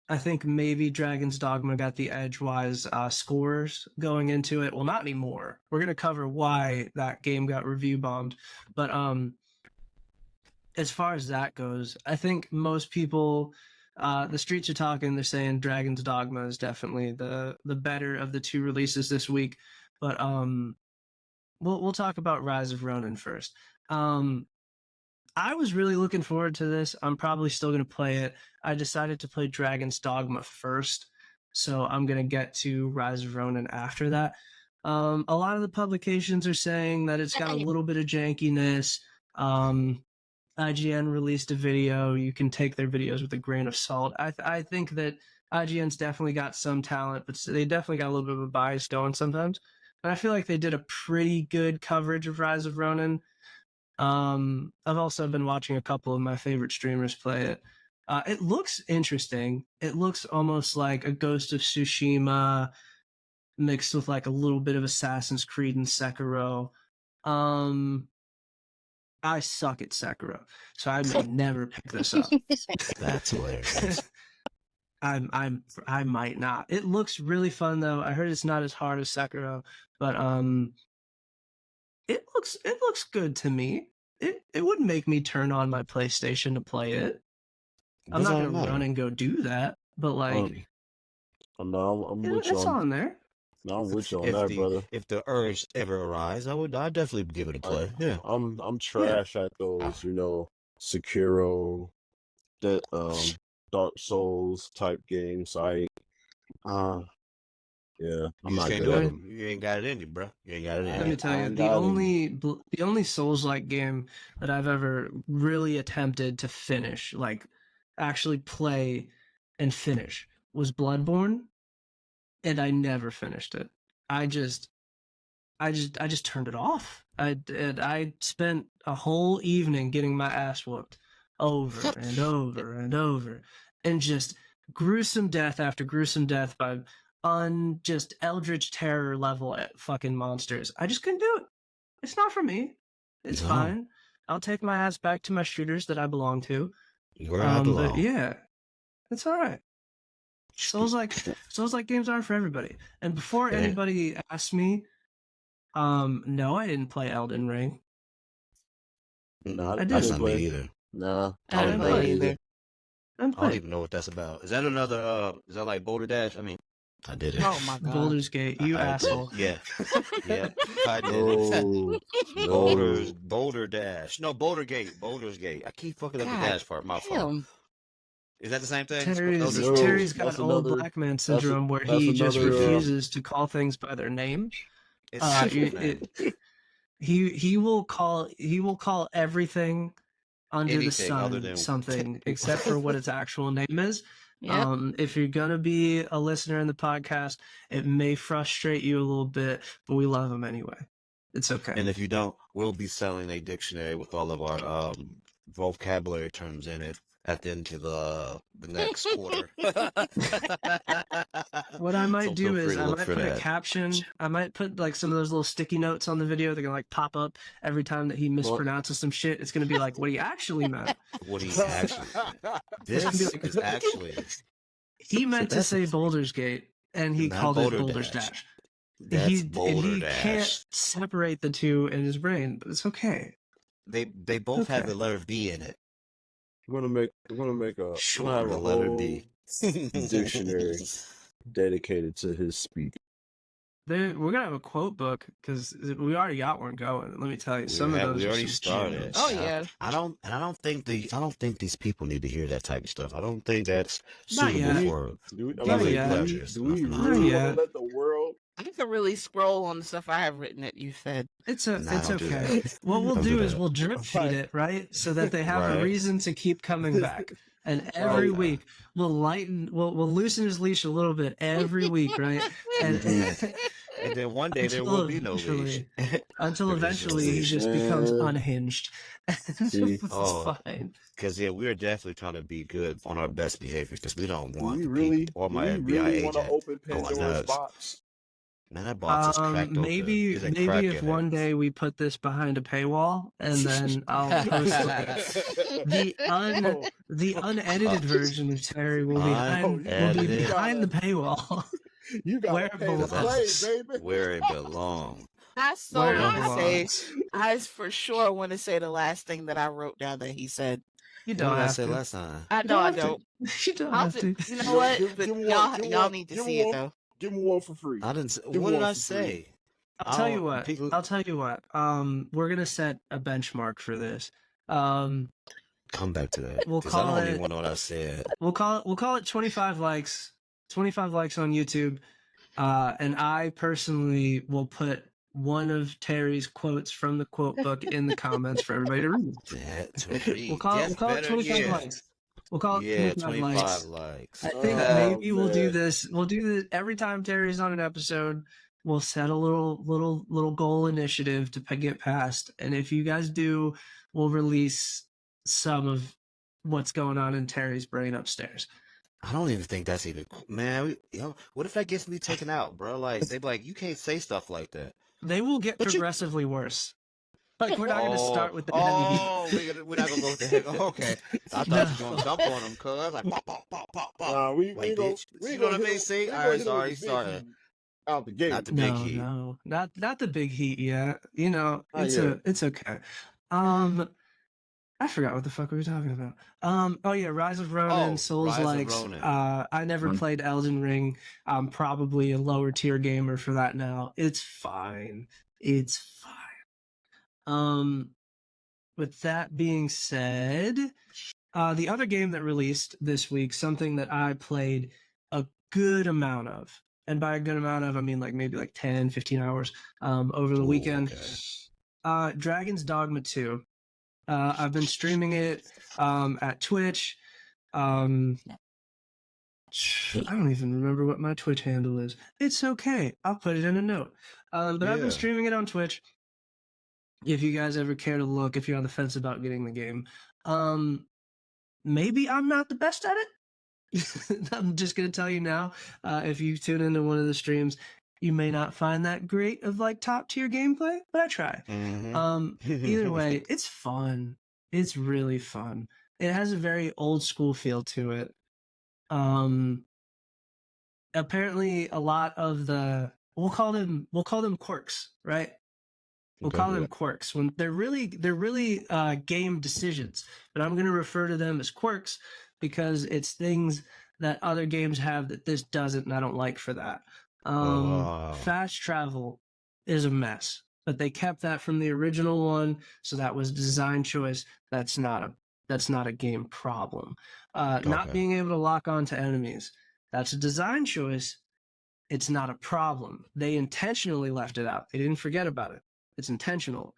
I think maybe Dragon's Dogma got the edge-wise scores going into it. Well, not anymore. We're gonna cover why that game got review bombed, but as far as that goes, I think most people, the streets are talking. They're saying Dragon's Dogma is definitely the better of the 2 releases this week. But we'll talk about Rise of Ronin first. I was really looking forward to this. I'm probably still going to play it. I decided to play Dragon's Dogma first, so I'm going to get to Rise of Ronin after that. A lot of the publications are saying that it's got a little bit of jankiness. IGN released a video. You can take their videos with a grain of salt. I think that IGN's definitely got some talent, but they definitely got a little bit of a bias going sometimes. And I feel like they did a pretty good coverage of Rise of Ronin. I've also been watching a couple of my favorite streamers play it. It looks interesting. It looks almost like a Ghost of Tsushima mixed with like a little bit of Assassin's Creed and Sekiro. Um, I suck at Sekiro, so I may never pick this up. That's hilarious. I might not. It looks really fun though. I heard it's not as hard as Sekiro, but it looks good to me. It wouldn't make me turn on my PlayStation to play it. I'm not gonna run and go do that, but like, no, I'm with you it's on there. No, I'm with you on that, brother. If the urge ever arise, I'd definitely give it a play. Yeah, I'm trash at those, Sekiro, that Dark Souls type games. Yeah, I'm not can't good do at it. them. You ain't got it in you, bro. You ain't got it in Let you. me tell you, the only Souls-like game that I've ever really attempted to finish, like actually play and finish, was Bloodborne, and I never finished it. I just turned it off. I spent a whole evening getting my ass whooped over and over and over, and just gruesome death after gruesome death by just eldritch terror level at fucking monsters. I just couldn't do it. It's not for me. It's fine. I'll take my ass back to my shooters that I belong to. You're not alone. But yeah, it's all right. Souls like games aren't for everybody. And before anybody asks me, no, I didn't play Elden Ring. No, I That's didn't not me either. Nah, I didn't play either. I don't even know what that's about. Is that another? Is that like Boulder Dash? I mean, I did it. Oh my god. Baldur's Gate, you asshole. Yeah, yeah, I did. No, Boulder Dash. No, Boulder's Gate. I keep fucking up the God dash part. My fault. Damn. Is that the same thing? Terry's got that's old another- black man syndrome where that's he just another, refuses to call things by their name. It's He will call everything under the Anything other sun than- something except for what its actual name is. Yep. If you're gonna be a listener in the podcast, it may frustrate you a little bit, but we love him anyway. It's okay. And if you don't, we'll be selling a dictionary with all of our vocabulary terms in it at the end of the next quarter. What I might So do feel free is to I look might for put a that. caption. I might put like some of those little sticky notes on the video. They're gonna like pop up every time that he mispronounces some shit. It's gonna be like what he actually meant. What he actually, this It's gonna be like- is actually He meant to that's- say Bouldur's Gate, and he Not called it Boulder Boulder's Dash. Dash. that's he Boulder Dash. can't separate the two in his brain, but it's okay. They both have Okay. the letter B in it. we're gonna make a Sure, have the a letter whole B. dictionary dedicated to his speak. We're gonna have a quote book because we already got one going. Let me tell you, some of those we are already some started. gems. Oh yeah. I don't think these people need to hear that type of stuff. I don't think that's Not suitable yet. for Do we, Not really yet. pleasures. do we Not really yet. want to let the world? I can really scroll on the stuff I have written that you said. It's Nah, it's don't do okay. that. What we'll Don't do do is that. we'll drip feed it, right? So that they have a Right. reason to keep coming back. And every Right. week we'll loosen his leash a little bit every week, right? And And then one day there Until will be no leash. until There is no eventually he leash. just becomes Man. unhinged. See? It's Oh. fine. Because yeah, we're definitely trying to be good on our best behavior because we don't Do want we the really? people or Do my we FBI really want to agent open going Pandora's nuts. box? Man, that box is cracked open. Maybe There's a maybe crack if in one it. day we put this behind a paywall and then I'll post the unedited version of Terry will be Unedited. behind the paywall. You got Where to pay to it play, belongs. baby. Where it belongs. I so Where it want to say, belongs. I for sure want to say the last thing that I wrote down that he said. You What don't did I have say to. last time? I know I have to. don't. You don't I'll have to. you know what? Give- But give me y'all, one, give me y'all one, need to give me see it one. though. Give me one for free. I didn't say, Give what me did one I for say? I'll tell you don't- what. people- I'll tell you what. We're gonna set a benchmark for this. Come back to that. We'll Because I call don't it- even know what I said. We'll call it 25 likes. 25 likes on YouTube. And I personally will put one of Terry's quotes from the quote book in the comments for everybody to read. We'll call it 25 likes. We'll call it Yeah, 25 likes. likes. I think Oh, maybe we'll do man. this. We'll do this every time Terry's on an episode. We'll set a little goal initiative to get past. And if you guys do, we'll release some of what's going on in Terry's brain upstairs. I don't even think that's even man. What if that gets me taken out, bro? Like they be like, you can't say stuff like that. They will get But you, progressively worse. Like we're not going to start with the heavy we're not gonna go with the heavy. Okay, I thought No. you were gonna jump on them, cuz like, pop, pop, pop, pop, pop. we Like, go. bitch. You know what I mean? See, all right, sorry, sorry. Out the gate. Not the big No, heat. no, not the big heat yet. You know, Not it's yet. it's okay. I forgot what the fuck we were talking about. Oh yeah, Rise of Ronin, Oh, Souls Rise of likes. Ronin. I never played Elden Ring. I'm probably a lower tier gamer for that now. It's fine. It's fine. With that being said, the other game that released this week, something that I played a good amount of, and by a good amount of, I mean like maybe like 10, 15 hours over the Ooh, weekend. okay. Dragon's Dogma 2. I've been streaming it at Twitch. I don't even remember what my Twitch handle is. It's okay. I'll put it in a note. But I've been Yeah. streaming it on Twitch. If you guys ever care to look, if you're on the fence about getting the game, maybe I'm not the best at it. I'm just gonna tell you now. If you tune into one of the streams, you may not find that great of like top tier gameplay, but I try. Either way, it's fun. It's really fun. It has a very old school feel to it. Apparently a lot of the we'll call them quirks, right? We'll Okay, call them yeah. quirks when they're really game decisions, but I'm going to refer to them as quirks because it's things that other games have that this doesn't, and I don't like for that. Wow. Fast travel is a mess, but they kept that from the original one, so that was design choice. That's not a game problem. Not Okay. being able to lock onto enemies, that's a design choice. It's not a problem. They intentionally left it out. They didn't forget about it. It's intentional.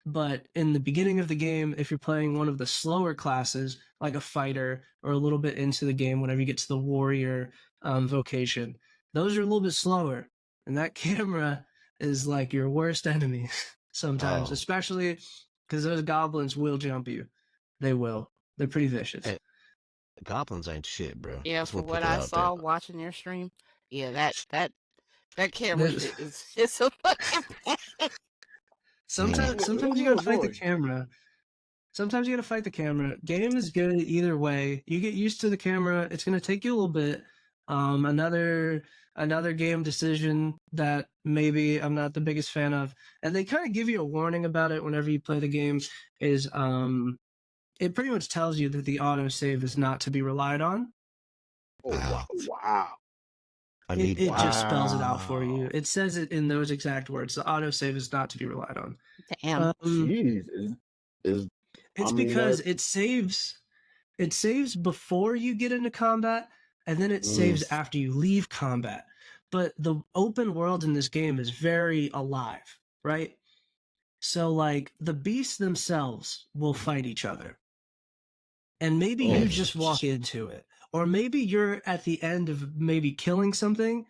But in the beginning of the game, if you're playing one of the slower classes, like a fighter, or a little bit into the game, whenever you get to the warrior vocation, those are a little bit slower. And that camera is like your worst enemy sometimes, Oh. especially because those goblins will jump you. They will. They're pretty vicious. Hey, goblins ain't shit, bro. Yeah, Just for wanna put what that I out saw there. watching your stream, yeah, that camera There's- shit is it's a fucking pain. Sometimes you gotta fight the camera. Sometimes you gotta fight the camera. Game is good either way. You get used to the camera. It's gonna take you a little bit. Another game decision that maybe I'm not the biggest fan of, and they kind of give you a warning about it whenever you play the game, is it pretty much tells you that the autosave is not to be relied on. Oh wow! It just spells it out for you. It says it in those exact words. The autosave is not to be relied on. Damn. Jeez, is It's I mean, because it saves before you get into combat, and then it saves after you leave combat. But the open world in this game is very alive, right? So like the beasts themselves will fight each other. And maybe you just walk into it. Or maybe you're at the end of maybe killing something,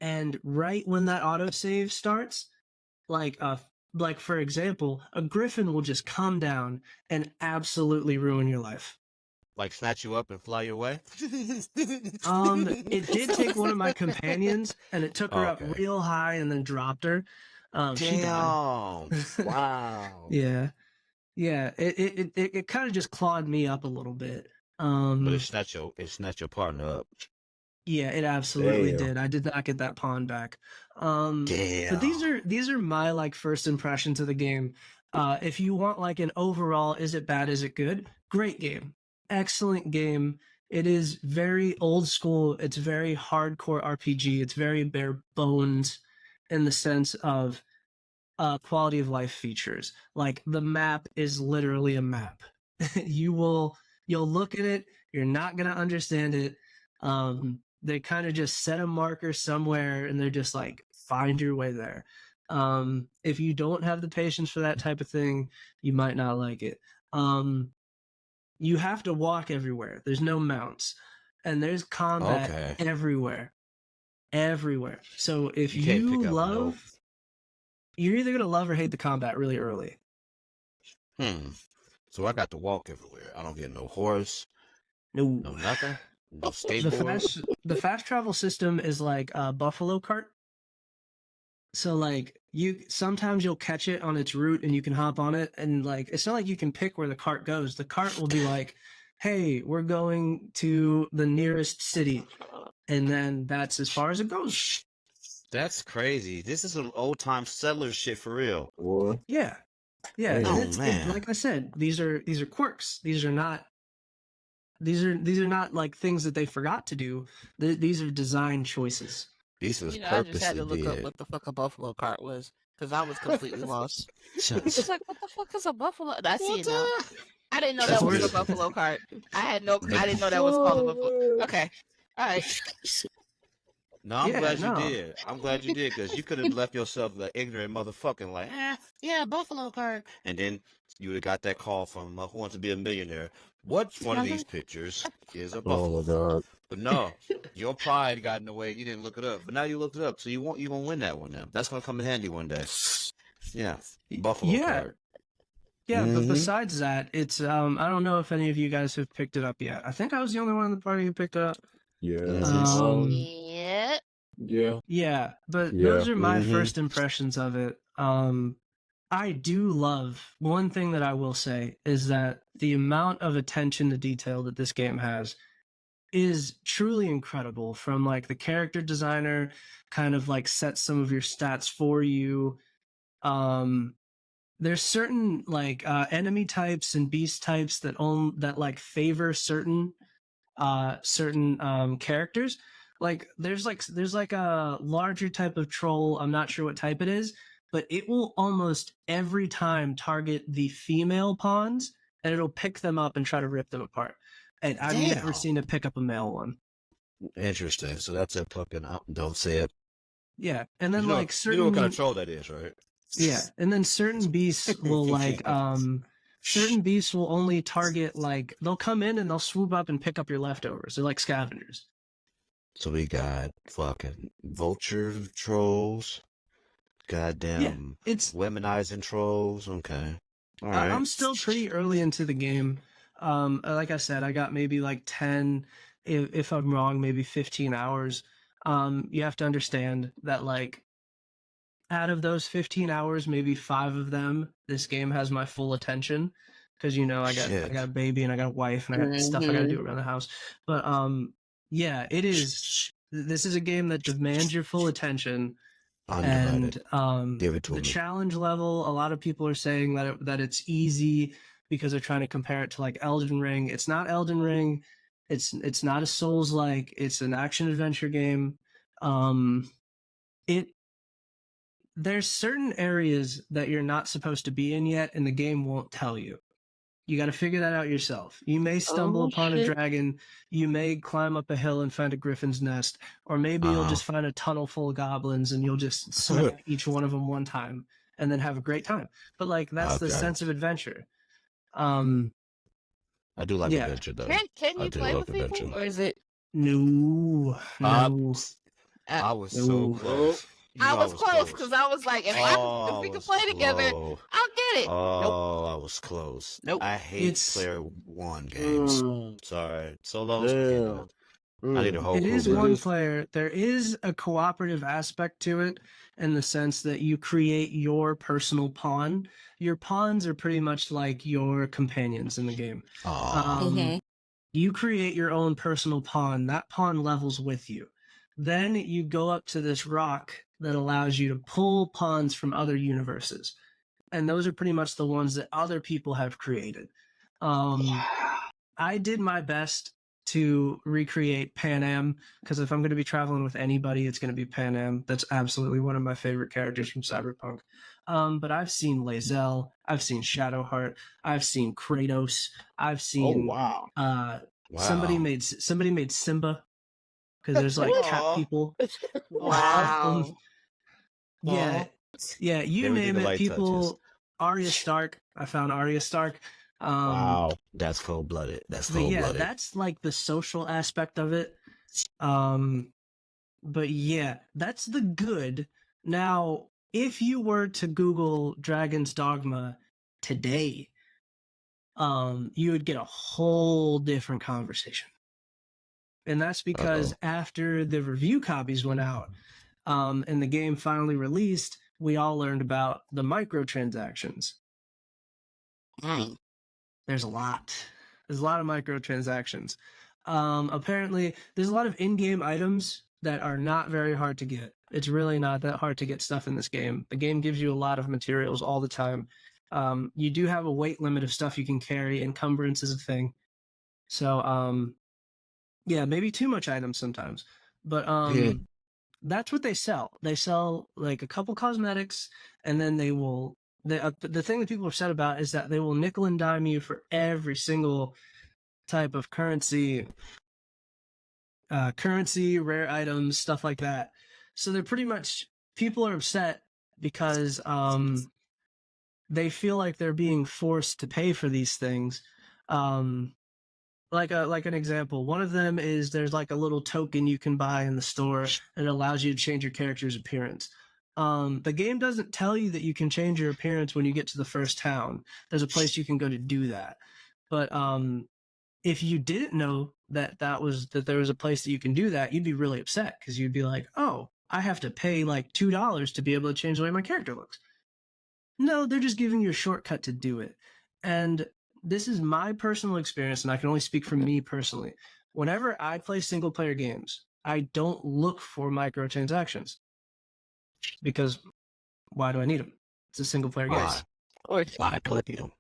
and right when that autosave starts, like for example, a griffin will just come down and absolutely ruin your life. Like snatch you up and fly you away? It did take one of my companions, and it took her up Okay. real high and then dropped her. She died. Damn. Wow. Yeah. It kind of just clawed me up a little bit. But it snatched your partner up. Yeah, it absolutely Damn. did. I did not get that pawn back. Damn. But these are my like first impressions of the game. If you want like an overall, is it bad? Is it good? Great game, excellent game. It is very old school. It's very hardcore RPG. It's very bare bones in the sense of quality of life features. Like the map is literally a map. You'll look at it. You're not gonna understand it. They kind of just set a marker somewhere and they're just like, find your way there. If you don't have the patience for that type of thing, you might not like it. You have to walk everywhere. There's no mounts, and there's combat everywhere. So if You can't pick up you're either gonna love or hate the combat really early. So I got to walk everywhere. I don't get no horse, No, no nothing, no the skateboard. fast travel system is like a buffalo cart. So like you sometimes you'll catch it on its route and you can hop on it, and like it's not like you can pick where the cart goes. The cart will be like, "Hey, we're going to the nearest city," and then that's as far as it goes. That's crazy. This is some old time settler shit for real. Boy. Yeah, yeah, and Damn. Oh man. like I said, these are quirks. These are not like things that they forgot to do. These are design choices. This was I just had purposely to look up did. what the fuck a buffalo cart was because I was completely lost. It's Just, like, what the fuck is a buffalo? I see what it now. the? I didn't know That's that was a good. buffalo cart. I But- didn't know that was called a buffalo. Okay, all right. No, I'm Yeah, glad you no. did. I'm glad you did because you could have left yourself the ignorant motherfucking like, yeah, buffalo cart, and then you would have got that call from Who Wants to Be a Millionaire. Which one of these pictures is a Oh buffalo? my god. But no, your pride got in the way. You didn't look it up, but now you looked it up, so you gonna win that one now. That's gonna come in handy one day. Yeah, buffalo Yeah. card. Yeah, but Mhm. besides that, it's I don't know if any of you guys have picked it up yet. I think I was the only one in the party who picked it up. Yeah. Um, Yeah. Yeah. Yeah, but Yeah. those are my Mhm. first impressions of it. I do love one thing that I will say is that the amount of attention to detail that this game has is truly incredible. From like the character designer kind of like sets some of your stats for you. There's certain like enemy types and beast types that like favor certain characters. Like there's like a larger type of troll, I'm not sure what type it is, but it will almost every time target the female pawns, and it'll pick them up and try to rip them apart, and I've never Damn. seen it pick up a male one. Interesting. So that's a fucking. Don't say it. Yeah, and then You know, like you know what kind certain of troll that is, right? yeah, and then certain beasts will like certain beasts will only target like they'll come in and they'll swoop up and pick up your leftovers. They're like scavengers. So we got fucking vulture trolls. Goddamn It's womenizing trolls. Okay. All right. I'm still pretty early into the game. Like I said, I got maybe like 10, if I'm wrong, maybe 15 hours. You have to understand that like out of those 15 hours, maybe 5 of them, this game has my full attention because I got Shit. a baby and I got a wife and I got stuff I got to do around the house. But yeah, it is. This is a game that demands your full attention. Undivided. And Give it to the me. challenge level, a lot of people are saying that it's easy because they're trying to compare it to like Elden Ring. It's not Elden Ring. It's not a Souls like. It's an action adventure game. It There's certain areas that you're not supposed to be in yet, and the game won't tell you. You got to figure that out yourself. You may stumble upon a dragon. You may climb up a hill and find a griffin's nest, or maybe you'll just find a tunnel full of goblins and you'll just smack each one of them one time and then have a great time. But like that's the Okay. sense of adventure. I do like yeah. adventure though. Can I you do play love with people, adventure. or is it? No, no. I was so No. close. You know I was close because I was like, if we could play together, close. I'll get it. Oh, I was close. Nope. I hate It's- player one games. Sorry. Solos. Damn. I need a whole It crew. is It one is- player. There is a cooperative aspect to it in the sense that you create your personal pawn. Your pawns are pretty much like your companions in the game. Aw. You create your own personal pawn. That pawn levels with you. Then you go up to this rock that allows you to pull pawns from other universes. And those are pretty much the ones that other people have created. I did my best to recreate Pan Am because if I'm going to be traveling with anybody, it's going to be Pan Am. That's absolutely one of my favorite characters from Cyberpunk. But I've seen Lae'zel, I've seen Shadowheart, I've seen Kratos, I've seen wow. Wow. somebody made Simba because there's like cat Aw. people. Wow. Yeah, yeah. You Never did name the it. light People. touches. Arya Stark. I found Arya Stark. Wow. That's cold blooded. That's But cold yeah, blooded. that's like the social aspect of it. But yeah, that's the good. Now, if you were to Google Dragon's Dogma today, you would get a whole different conversation. And that's because after the review copies went out, and the game finally released, we all learned about the microtransactions. Mm. There's a lot. There's a lot of microtransactions. Apparently, there's a lot of in-game items that are not very hard to get. It's really not that hard to get stuff in this game. The game gives you a lot of materials all the time. You do have a weight limit of stuff you can carry. Encumbrance is a thing. So, yeah, maybe too much items sometimes. But that's what they sell. They sell like a couple cosmetics, and then they will. The thing that people are upset about is that they will nickel and dime you for every single type of currency, rare items, stuff like that. So they're pretty much, people are upset because they feel like they're being forced to pay for these things. Like an example, one of them is there's like a little token you can buy in the store, and it allows you to change your character's appearance. The game doesn't tell you that you can change your appearance when you get to the first town. There's a place you can go to do that. But if you didn't know that there was a place that you can do that, you'd be really upset because you'd be like, oh, I have to pay like $2 to be able to change the way my character looks. No, they're just giving you a shortcut to do it. And this is my personal experience, and I can only speak for me personally. Whenever I play single player games, I don't look for microtransactions because why do I need them? It's a single player game. Or Why do I need them?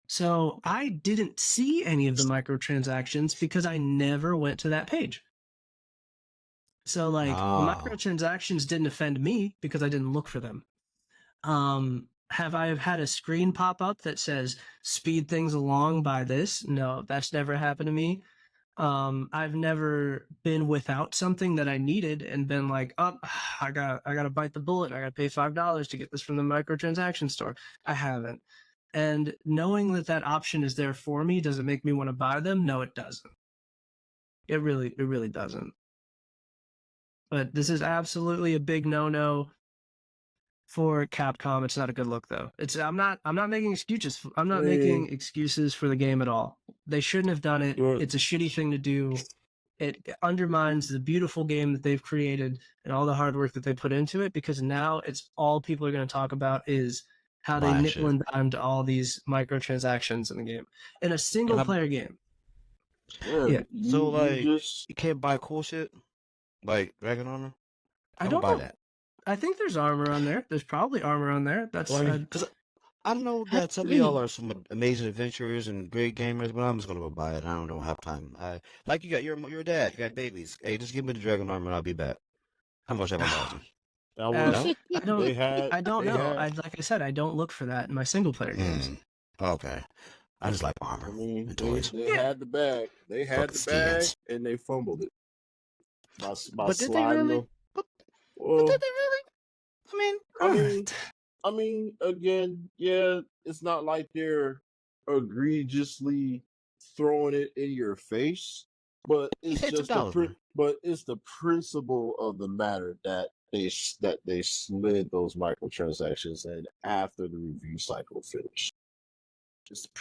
So I didn't see any of the microtransactions because I never went to that page. So like the microtransactions didn't offend me because I didn't look for them. Have I had a screen pop up that says speed things along by this? No, that's never happened to me. I've never been without something that I needed and been like, oh, I gotta bite the bullet. I gotta pay $5 to get this from the microtransaction store. I haven't. And knowing that option is there for me, does it make me want to buy them? No, it doesn't. It really doesn't. But this is absolutely a big no-no for Capcom. It's not a good look though. I'm not making excuses. I'm not making excuses for the game at all. They shouldn't have done it. It's a shitty thing to do. It undermines the beautiful game that they've created and all the hard work that they put into it, because now it's all people are going to talk about is how they nickel and dime to all these microtransactions in the game. In a single player game. Yeah. So like you can't buy cool shit like Dragon Armor? I don't buy know. that. I think there's armor on there. There's probably armor on there. That's because I know that some of y'all are some amazing adventurers and great gamers, but I'm just gonna go buy it. I don't have time. Like you got your dad, you got babies. Hey, just give me the Dragon Armor and I'll be back. How much have I bought you? I don't know. Like I said, I don't look for that in my single player games. Okay. I just like armor. I mean, and toys. they had the bag. They had the bag, and they fumbled it. But did they really? But did they really? I mean, again, yeah, it's not like they're egregiously throwing it in your face, but it's just it's the principle of the matter that they slid those microtransactions in after the review cycle finished.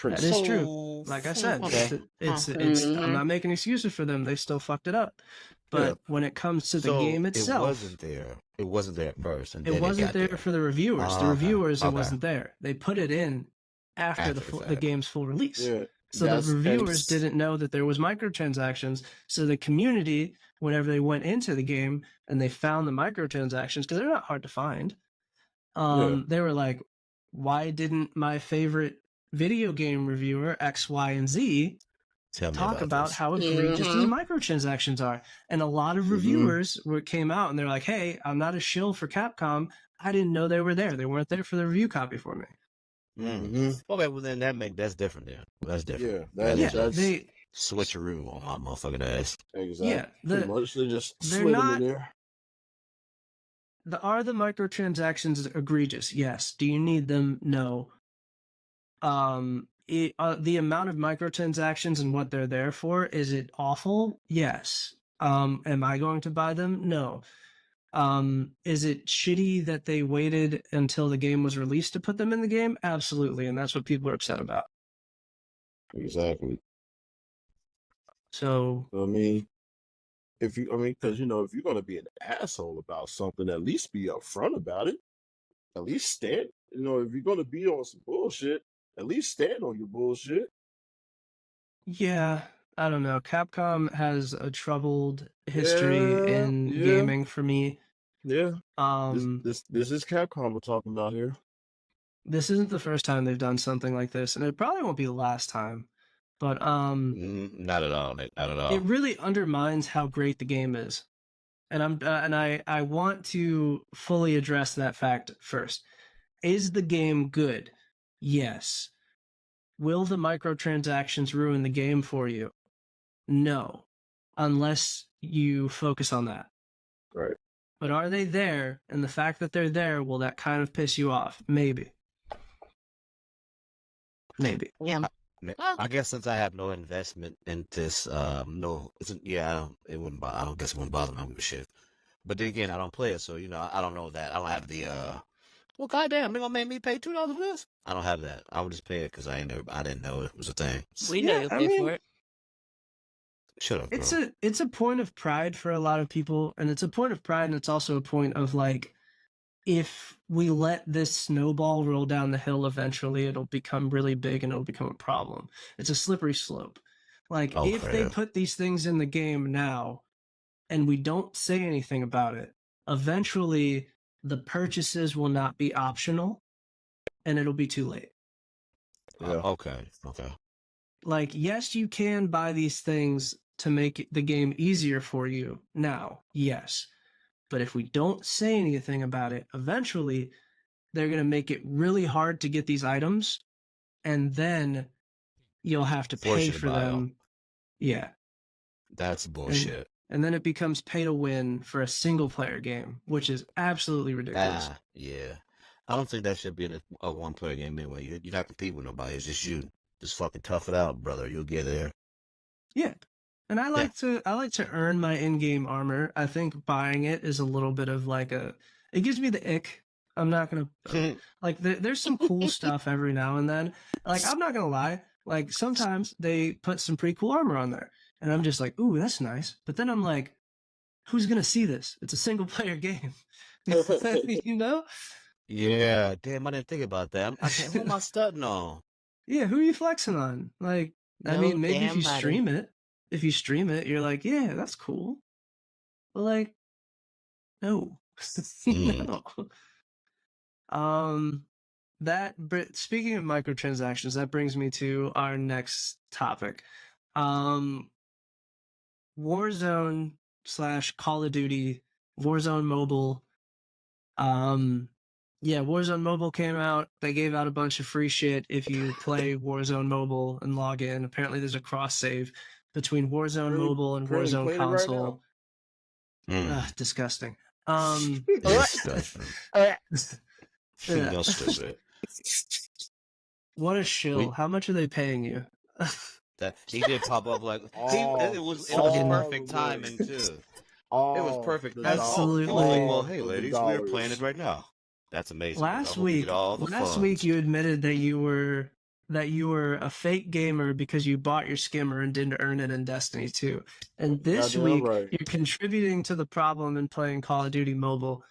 That is true. Like I said, it's I'm not making excuses for them. They still fucked it up. But when it comes to the game itself, it wasn't there. It wasn't there at first, and it wasn't there for the reviewers. The reviewers, it wasn't there. They put it in after the game's full release. Yeah. So the reviewers didn't know that there was microtransactions. So the community, whenever they went into the game and they found the microtransactions, because they're not hard to find, they were like, "Why didn't my favorite video game reviewer X, Y, and Z talk about how egregious these microtransactions are?" And a lot of reviewers came out and they're like, "Hey, I'm not a shill for Capcom. I didn't know they were there. They weren't there for the review copy for me." Okay, well then that's different. Then that's different. Yeah, that's switcheroo on my motherfucking ass. Exactly. Yeah, pretty much they just slid them in there. Are the microtransactions egregious? Yes. Do you need them? No. The amount of microtransactions and what they're there for, is it awful? Yes. Am I going to buy them? No. Is it shitty that they waited until the game was released to put them in the game? Absolutely, and that's what people are upset about. Exactly. So I mean, because if you're gonna be an asshole about something, at least be upfront about it. At least stand. If you're gonna be on some bullshit, at least stand on your bullshit. yeah, I don't know. Capcom has a troubled history Yeah, in yeah, gaming for me. yeah. This Um, this this is Capcom we're talking about here. this isn't the first time they've done something like this, and it probably won't be the last time. But Not at all, Nick. Not at it all. really undermines how great the game is. And I want to fully address that fact first. Is the game good? Yes. Will the microtransactions ruin the game for you? No. Unless you focus on that. Right. But are they there? And the fact that they're there, will that kind of piss you off? Maybe. Maybe. Yeah. Well, I guess since I have no investment in this, no, it wouldn't bother. I don't guess it wouldn't bother me. I don't give a shit. But then again, I don't play it, so I don't know that. I don't have the well, goddamn, they gonna make me pay $2 for this? I don't have that. I would just pay it because I didn't know it was a thing. we know you'll pay for it. Shut up, It's girl. it's a point of pride for a lot of people, and it's a point of pride, and it's also a point of like, if we let this snowball roll down the hill, eventually it'll become really big and it'll become a problem. It's a slippery slope. Like, Oh, if they crap. put these things in the game now and we don't say anything about it, eventually the purchases will not be optional and it'll be too late. Yeah. Okay. Like, yes, you can buy these things to make the game easier for you now, yes. But if we don't say anything about it, eventually they're going to make it really hard to get these items, and then you'll have to Force pay you to for buy them. Yeah. That's bullshit. And then it becomes pay to win for a single player game, which is absolutely ridiculous. Yeah. I don't think that should be a one-player game anyway. You're not competing with nobody. It's just you. Just fucking tough it out, brother. You'll get there. Yeah. And I like to earn my in-game armor. I think buying it is a little bit of like it gives me the ick. I'm not going to like there's some cool stuff every now and then. Like, I'm not going to lie. Like, sometimes they put some pretty cool armor on there and I'm just like, "Ooh, that's nice." But then I'm like, who's going to see this? It's a single player game. You know? Yeah, damn, I didn't think about that. Who am I studying on? Yeah, who are you flexing on? Like, I mean, maybe if damn you body. stream it, you're like, yeah, that's cool. But like, no. No. Speaking of microtransactions, that brings me to our next topic. Warzone / Call of Duty, Warzone Mobile. Yeah, Warzone Mobile came out. They gave out a bunch of free shit if you play Warzone Mobile and log in. Apparently, there's a cross save between Warzone Really? Mobile and Currently Warzone playing it right Console. Mm. Disgusting. Disgusting. Yeah. Y'all stupid. What a shill. How much are they paying you? That he did pop up like it was fucking- perfect timing too. It was perfect. Absolutely. Well, hey ladies, we're playing it right now. That's amazing. Last I hope you week, get all the last funds. week you admitted that you were a fake gamer because you bought your skimmer and didn't earn it in Destiny 2. And this Goddamn week right. you're contributing to the problem in playing Call of Duty Mobile.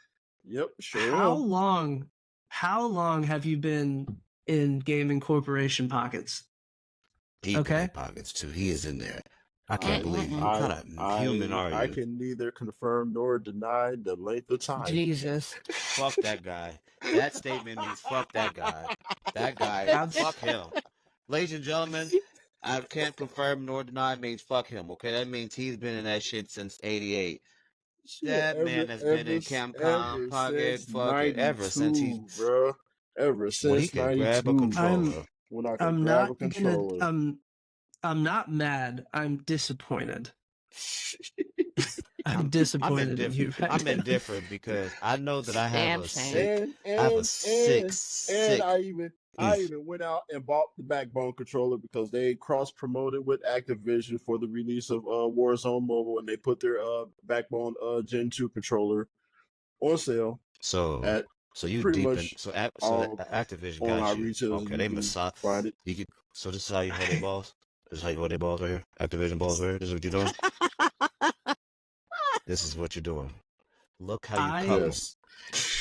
Yep, sure. How long have you been in gaming corporation pockets? He Okay. in pockets too. He is in there. I can't believe you. What kind of human are you? I can neither confirm nor deny the length of time. Jesus. Fuck that guy. That statement means fuck that guy. That guy, fuck him. Ladies and gentlemen, I can't confirm nor deny means fuck him, okay? That means he's been in that shit since 88. That man has been in Capcom pocket fucking ever since he's bro. Ever when he since can grab a 92. controller. When I can I'm grab a not controller. I'm not mad. I'm disappointed. I'm disappointed in you. Right I'm now. indifferent because I know that I have Damn a shame. sick. I have a sick. And I even went out and bought the Backbone controller because they cross promoted with Activision for the release of Warzone Mobile, and they put their Backbone Gen 2 controller on sale So at So you pretty deep in much so all Activision online got you. retailers Okay, you they can massage. find it. You can. So this is how you hold their balls. This is how you hold their balls right here. Activision balls right here. This is what you're doing. This is what you're doing. Look how you I cup 'em. Yes.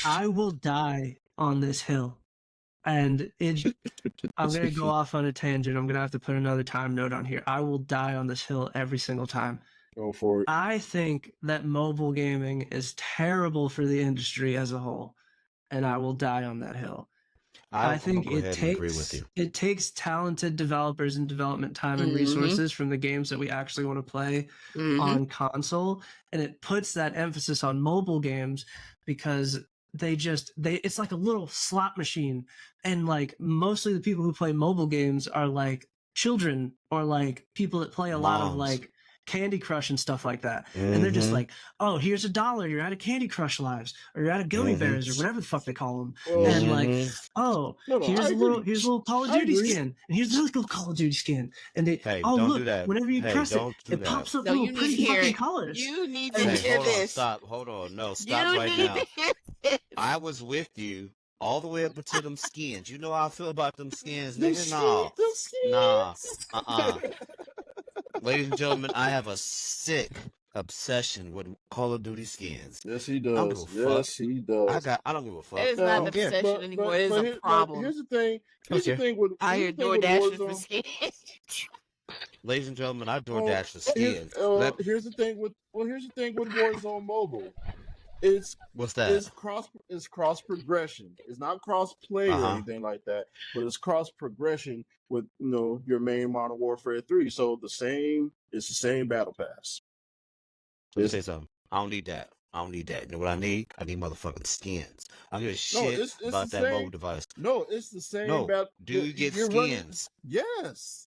I will die on this hill, and I'm gonna go off on a tangent. I'm gonna have to put another time note on here. I will die on this hill every single time. Go for it. I think that mobile gaming is terrible for the industry as a whole, and I will die on that hill. I I'm think gonna go ahead and agree with you. it takes talented developers and development time and Mhm. resources from the games that we actually want to play Mhm. on console, and it puts that emphasis on mobile games because it's like a little slot machine, and like mostly the people who play mobile games are like children or like people that play a lot of Moms. like Candy Crush and stuff like that. And they're just Mhm. like, oh, here's $1, you're out of Candy Crush lives, or you're out of gummy Mhm. bears, or whatever the fuck they call them. Well, And like, Mhm. oh, no, I here's a agree. little Call of I Duty agree. skin, and here's another little Call of Duty skin, and they Hey, oh don't look, do that. whenever you Hey, press it, don't do it that. pops up No, little you need to pretty hear fucking it. colors. You need to And Hey, hear hold on, this. stop, hold on, no, You stop right need now. to hear this. I was with you all the way up until them skins. You know how I feel about them skins, Them nigga? Nah, skins. nah, Ladies and gentlemen, I have a sick obsession with Call of Duty skins. Yes, he I don't does. give a fuck. Yes, he does. I don't give a fuck. It is I not an don't care. obsession anymore. It is a But problem. here's the thing. Here's the Okay. thing with I hear here's the thing with DoorDashing for Warzone. skins. Ladies and gentlemen, I Well, DoorDash the skins. here's the thing with Warzone Mobile. It's What's that? cross progression. It's not cross play or Uh-huh. anything like that, but it's cross progression with your main Modern Warfare 3. So it's the same battle pass. Let me It's- say something. I don't need that. I don't need that. You know what I need? I need motherfucking skins. I don't give a No, shit it's about the that mobile same. device. No, it's the same No. battle. Do you get You're running- skins? Yes.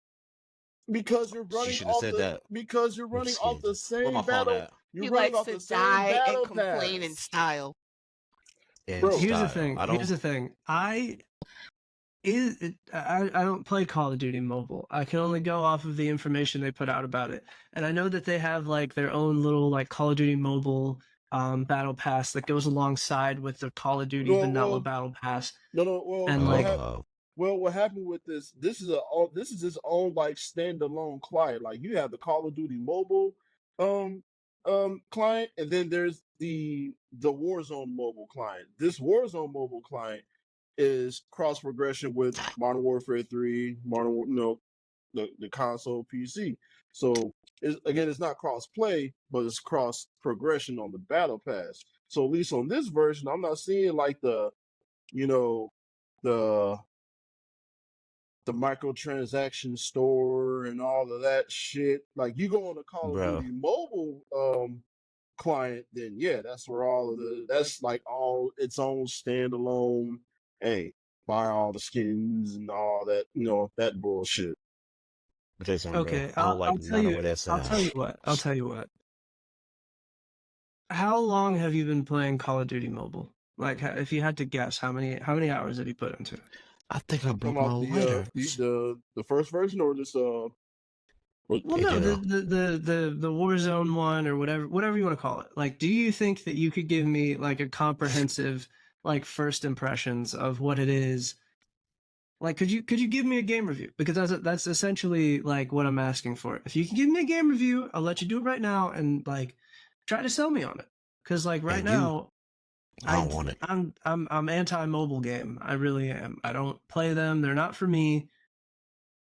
Because you're She running should have off said the that. because you're running off the Skins. Where same my phone battle. at? You're He running likes off to the same die battle and complain in pass. style. In Bro, Here's the style. thing. I don't. Here's the thing. I don't play Call of Duty Mobile. I can only go off of the information they put out about it. And I know that they have like their own little like Call of Duty Mobile battle pass that goes alongside with the Call of Duty vanilla battle pass. No. Well, And like what happened with this? This is its own like standalone client. Like you have the Call of Duty Mobile client, and then there's the Warzone mobile client. This Warzone mobile client is cross progression with Modern Warfare 3, the console PC. So it's not cross play, but it's cross progression on the battle pass. So at least on this version, I'm not seeing like the the microtransaction store and all of that shit. Like you go on the Call Bro. of Duty mobile client, then yeah, that's where that's like all its own standalone. Hey, buy all the skins and all that, that bullshit. I'll tell you something, okay, bro. I don't like I'll tell none you. of what that I'll sounds. tell you what. How long have you been playing Call of Duty Mobile? Like, if you had to guess, how many hours have you put into it? I think I broke Come my off lighter. the first version or this Well, Hey, no, Dale. the Warzone one or whatever you want to call it. Like, do you think that you could give me like a comprehensive like first impressions of what it is? Like, could you give me a game review? Because that's essentially like what I'm asking for. If you can give me a game review, I'll let you do it right now and like try to sell me on it. Because like right And you- now, I don't want it. I'm anti-mobile game. I really am. I don't play them. They're not for me.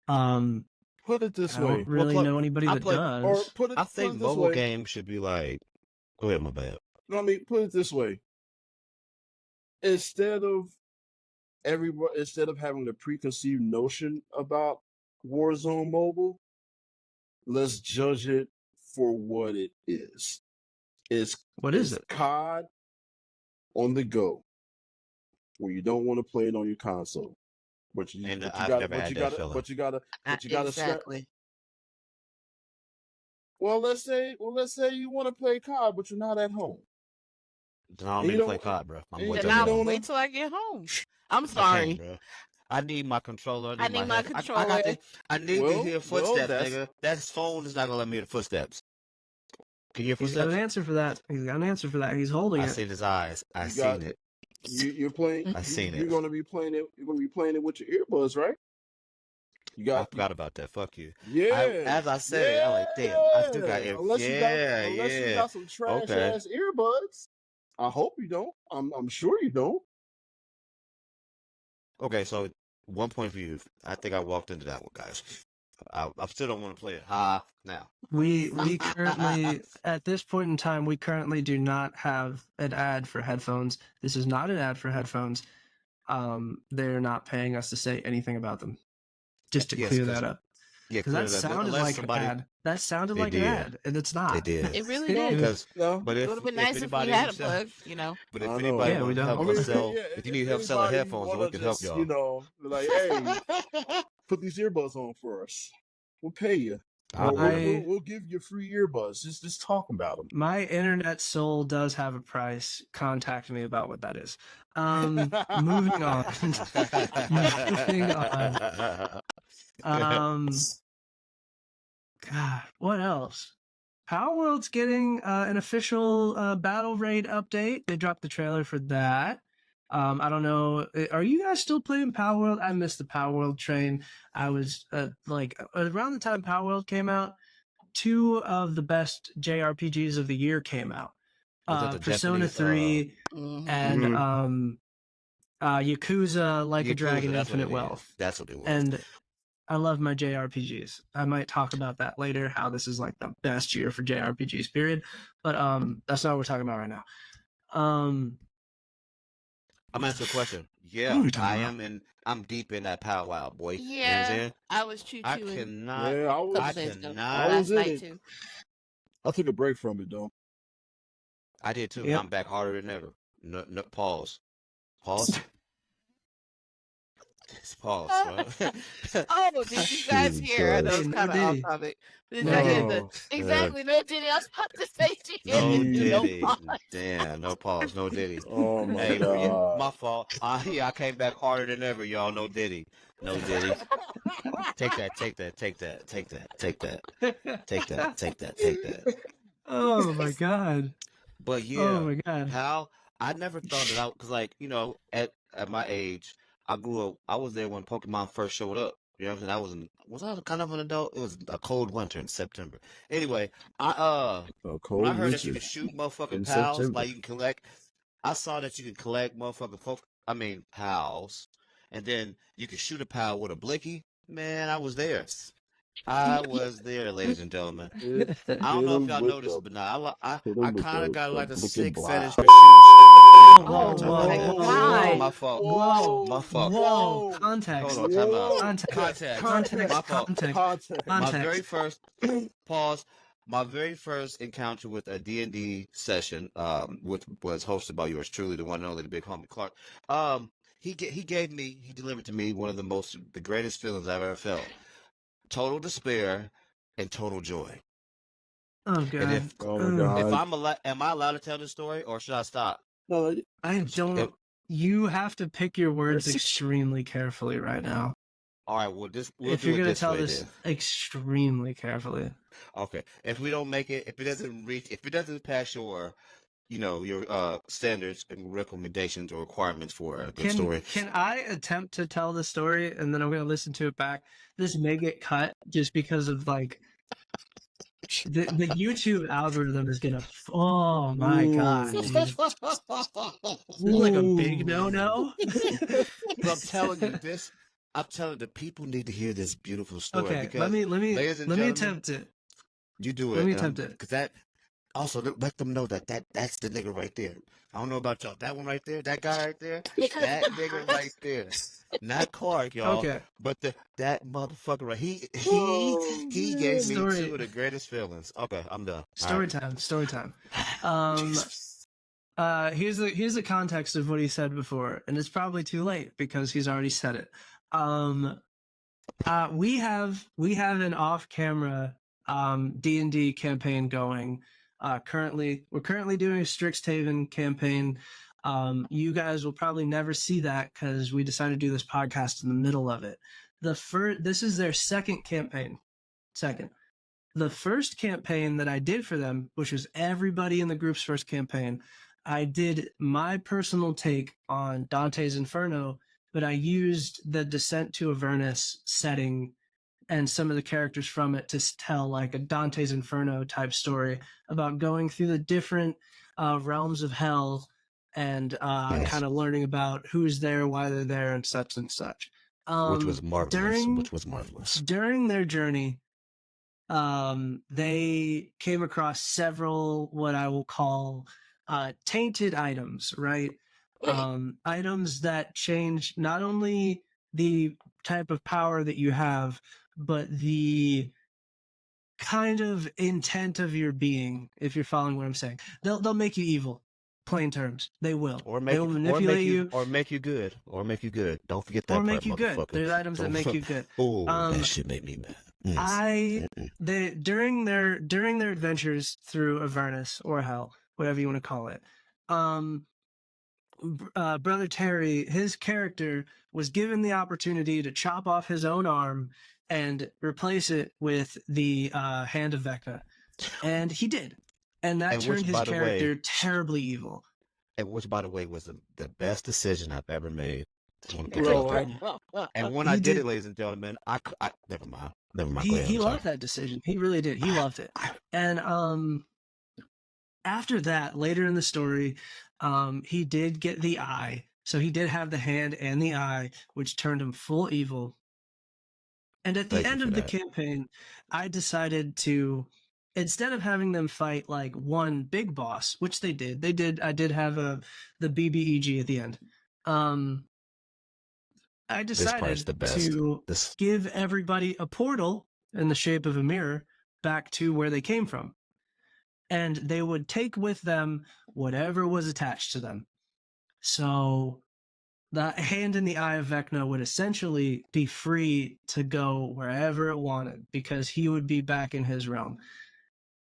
put it this I way, don't really Well, know anybody I that play- does. or put I it think this mobile way. games should be like. Go ahead, my bad. No, I mean, put it this way. Instead of having the preconceived notion about Warzone Mobile, let's judge it for what it is. What is it? COD on the go, where you don't want to play it on your console, but you And but you I've got never but had you that got feeling. but you got to Exactly. Well, let's say you want to play COD, but you're not at home. Then I don't You need to don't- play COD, bro. I'm and waiting Then you I'll don't till wait till I get home. I'm I can't, sorry. bro. I need my controller. I need my head- controller. I need Well, to hear well, footsteps, that's- nigga. That phone is not gonna let me hear the footsteps. Can you hear He's got an footsteps? answer for that. He's got an answer for that. He's holding I it. seen his eyes. I You seen got- it. you're playing. I seen You're it. gonna be playing it. You're gonna be playing it with your earbuds, right? You I got forgot about that. Fuck you. yeah, As I said it, I'm like, damn, I still got yeah. it. Unless you Yeah. got some trash Okay. ass earbuds. I hope you don't. I'm sure you don't. Okay, so 1 point for you. I think I walked into that one, guys. I still don't want to play it. Now. We currently, at this point in time, we currently do not have an ad for headphones. This is not an ad for headphones. They're not paying us to say anything about them. Just to Yes, clear that up. yeah, Because that clear that. sounded Unless like somebody an ad. That sounded they like an did. ad, and it's not. They did. It really did. Because No, but It if would have been if nice if we anybody had a himself plug, you know. but if I know. anybody Yeah, we wants to don't. help I mean, us sell yeah, if you need help selling anybody headphones, wanna we can help just, y'all. you know, be like, hey, put these earbuds on for us. We'll pay you. I'll We'll, do we'll, it. we'll give you free earbuds. Just talk about them. My internet soul does have a price. Contact me about what that is. Moving on. Moving on. God, what else? Power World's getting an official battle raid update. They dropped the trailer for that. I don't know. Are you guys still playing Power World? I missed the Power World train. I was like around the time Power World came out, two of the best JRPGs of the year came out. Was that the Persona Japanese 3 Mhm. and Yakuza Like a Yakuza, Dragon that's what Infinite it is. Wealth. That's what it was. And I love my JRPGs. I might talk about that later, how this is like the best year for JRPGs, period. But that's not what we're talking about right now. I'm gonna answer a question. What Yeah, are we talking I about? am in. I'm deep in that powwow, boy. You know what I'm Yeah, saying? I was choo I chooing cannot. Yeah, a couple I days ago. cannot. I was Last in night it. too. I took a break from it though. I did too. Yep. I'm back harder than ever. No, pause. Pause. Pause. Right? Oh, did you guys Shoot, hear? I know Hey, it's no kind of off Diddy. topic. Did No y'all hear Diddy. the No. exactly? No Diddy. I was about to say she No didn't do no Diddy. pause. Damn, no pause. No Diddy. Oh my Hey, yeah, god. my fault. Yeah, I came back harder than ever, y'all. No Diddy. No Diddy. Take that. Take that. Take that. Take that. Take that. Take that. Take that. Take that. Oh my god. But Oh yeah, my god. how I never thought that I because like at my age, I grew up. I was there when Pokemon first showed up. You know what I'm saying? Was I kind of an adult? It was a cold winter in September. Anyway, A when I cold heard that you winter could shoot motherfucking in pals, September. like you can collect. I saw that you could collect pals, and then you could shoot a pal with a blicky. Man, I was there. I was there, ladies and gentlemen. Hit, I hit don't know if him y'all with noticed the it, but now I hit him with kind of the, got the like a blinking sick fetish for blob. shooting. Whoa, Hold on, whoa, time out. whoa, my whoa, God. My fault. whoa, My fault. whoa. Whoa. Context. Hold on, time out. Whoa. Context. Context. My fault. Context. Context. My very Context. first pause. My very first encounter with a D&D session, which was hosted by yours truly, the one and only, the big homie Clark. He delivered to me one of the greatest feelings I've ever felt: total despair and total joy. Oh And god. Oh my if god. am I allowed to tell this story, or should I stop? No, I don't. If, You have to pick your words extremely carefully right now. all right, we'll If do you're it gonna this tell way this then. extremely carefully. Okay. If we don't make it, if it doesn't pass your standards and recommendations or requirements for a good story. Can I attempt to tell the story and then I'm gonna listen to it back? This may get cut just because of like the YouTube algorithm is gonna. Oh my god, Ooh. dude. This is like a big no. But I'm telling you this. I'm telling the people need to hear this beautiful story Okay, because, ladies and let me gentlemen, attempt it. you do it. Let me attempt it. Because that also let them know that's the nigga right there. I don't know about y'all. That one right there, that guy right there, that nigga right there. Not Clark, y'all, Okay, but that motherfucker right. Oh, He man. gave me Story- two of the greatest feelings. Okay, I'm done. All story right. time. Story time. Jesus. Here's the context of what he said before, and it's probably too late because he's already said it. We have an off-camera D&D campaign going. We're currently doing a Strixhaven campaign. You guys will probably never see that because we decided to do this podcast in the middle of it. This is their second campaign. The first campaign that I did for them, which was everybody in the group's first campaign, I did my personal take on Dante's Inferno, but I used the Descent to Avernus setting and some of the characters from it to tell like a Dante's Inferno type story about going through the different realms of hell and Yes. kind of learning about who's there, why they're there, and such and such. Which was marvelous. During Which was marvelous. during their journey, they came across several what I will call tainted items, right? Items that change not only the type of power that you have, but the kind of intent of your being, if you're following what I'm saying. They'll make you evil. Plain terms. They will. Or They make will you, manipulate you. or make you good. Or make you good. Don't forget that Or part, make you good. motherfucker. There's items that make you good. Oh, Um, that shit made me mad. Yes. They during their adventures through Avernus or Hell, whatever you want to call it, Brother Terry, his character was given the opportunity to chop off his own arm and replace it with the hand of Vecna, and he did, and that And turned which, his by the character way, terribly evil. and which, by the way, was the best decision I've ever made. Just want to put Bro, that out there. And when He I did did. it, ladies and gentlemen, I never mind. Never mind. Go ahead. He I'm sorry. loved that decision. He really did. He loved it. And after that, later in the story, he did get the eye. So he did have the hand and the eye, which turned him full evil. And at the Thank you end for of the that. campaign, I decided to, instead of having them fight like one big boss, which they did. I did have the BBEG at the end. I This part's decided the best. to This give everybody a portal in the shape of a mirror back to where they came from. And they would take with them whatever was attached to them. So the hand in the eye of Vecna would essentially be free to go wherever it wanted because he would be back in his realm.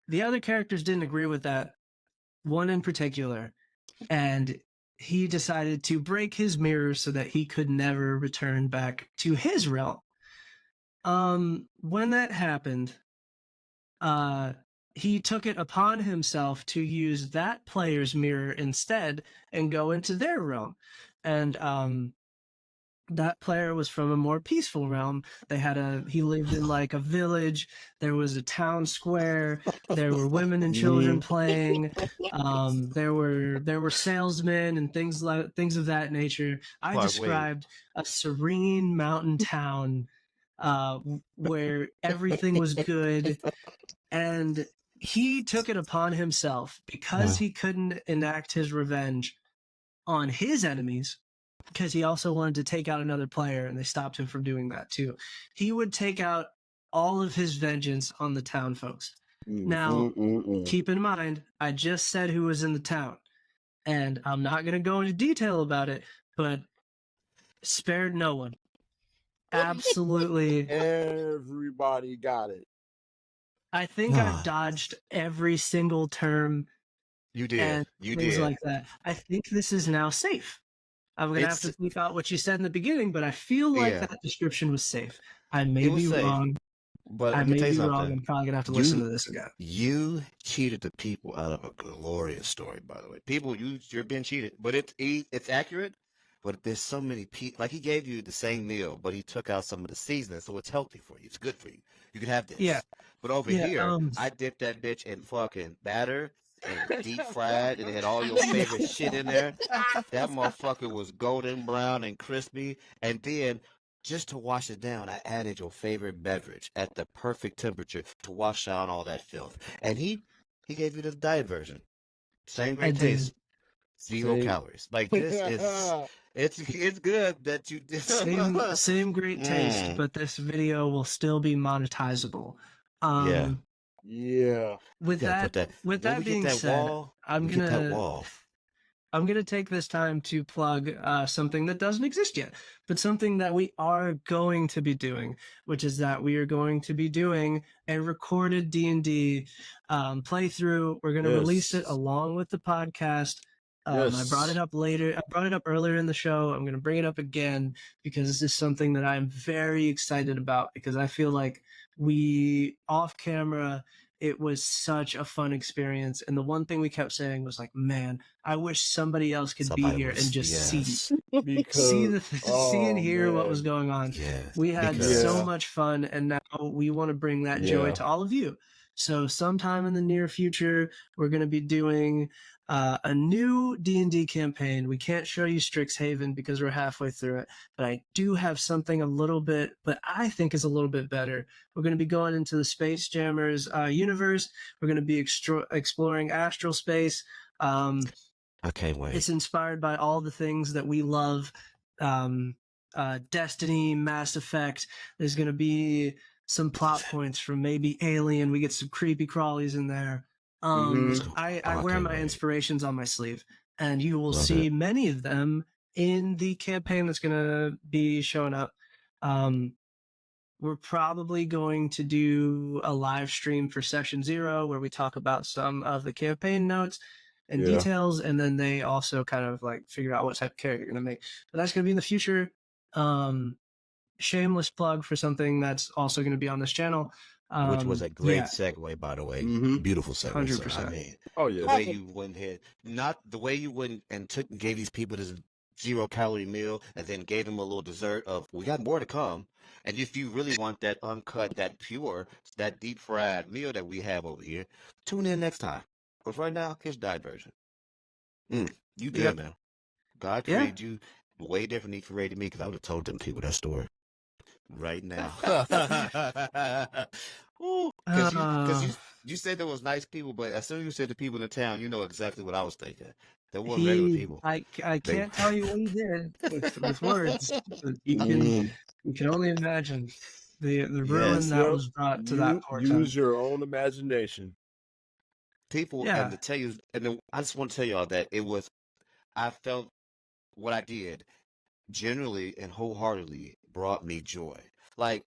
The other characters didn't agree with that, one in particular, and he decided to break his mirror so that he could never return back to his realm. When that happened, he took it upon himself to use that player's mirror instead and go into their realm. And that player was from a more peaceful realm. He lived in like a village. There was a town square. There were women and children playing. There were salesmen and things of that nature. I Clark, wait. described a serene mountain town where everything was good, and he took it upon himself because he couldn't enact his revenge on his enemies, because he also wanted to take out another player and they stopped him from doing that too. He would take out all of his vengeance on the town folks. Now, keep in mind, I just said who was in the town, and I'm not going to go into detail about it, but spared no one. Absolutely. Everybody got it. I think I've dodged every single term You did. and You things did. like that. I think this is now safe. I'm going to have to bleep out what you said in the beginning, but I feel like Yeah. that description was safe. I may It was be safe. wrong. But I let me may tell you be wrong. something. I'm probably going to have to listen to this again. You cheated the people out of a glorious story, by the way. People, you're being cheated, but it's accurate. But there's so many people. Like, he gave you the same meal, but he took out some of the seasoning, so it's healthy for you. It's good for you. You can have this. Yeah. But over Yeah, here, I dipped that bitch in fucking batter and deep fried, and it had all your favorite shit in there. That motherfucker was golden brown and crispy. And then, just to wash it down, I added your favorite beverage at the perfect temperature to wash down all that filth. And he gave you the diet version. Same I great did. taste. Zero Same. calories. Like, this is it's good that you did. Same great taste, but this video will still be monetizable. Yeah. Yeah. With You gotta that, put that. with When that we being get that said, wall, I'm we get that gonna wall. take this time to plug something that doesn't exist yet, but something that we are going to be doing, which is that we are going to be doing a recorded D&D playthrough. We're going to release it Yes. along with the podcast. I brought it Yes. up later. I brought it up earlier in the show. I'm going to bring it up again because this is something that I'm very excited about, because I feel like we off camera it was such a fun experience. And the one thing we kept saying was like, man, I wish somebody else could be Somebody here and was just yes, Because see and hear what was man, going on. yes. We had Because so yeah, much fun, and now we want to bring that joy yeah. to all of you. So sometime in the near future, we're going to be doing a new D&D campaign. We can't show you Strixhaven because we're halfway through it, but I do have something a little bit, but I think is a little bit better. We're going to be going into the Space Jammers universe. We're going to be exploring astral space. I can't wait. It's inspired by all the things that we love. Destiny, Mass Effect. There's going to be some plot points from maybe Alien. We get some creepy crawlies in there. Mm-hmm. I wear can't my wait. inspirations on my sleeve, and you will Love see it. many of them in the campaign that's going to be showing up. We're probably going to do a live stream for session 0 where we talk about some of the campaign notes and Yeah. details, and then they also kind of like figure out what type of character you're going to make. But that's going to be in the future. Shameless plug for something that's also going to be on this channel. Which was a great Yeah, segue, by the way. Mm-hmm. Beautiful segue, sir. I 100%. mean, Oh the yeah. way you went ahead, not the way you went and took and gave these people this 0-calorie meal, and then gave them a little dessert of we got more to come. And if you really want that uncut, that pure, that deep fried meal that we have over here, tune in next time. Because right now, here's diet version. You good, Yep. man? God Yeah. created you way different than He created me, because I would have told them people that story right now. Because you said there was nice people, but as soon as you said the people in the town, you know exactly what I was thinking. There weren't regular people. I They, can't tell you what he did with words. But you Mm. can only imagine the ruin yes, that Yep. was brought to that You poor town. use your own imagination. people, and Yeah. to tell you, and then I just want to tell y'all that it was, I felt what I did generally and wholeheartedly brought me joy. Like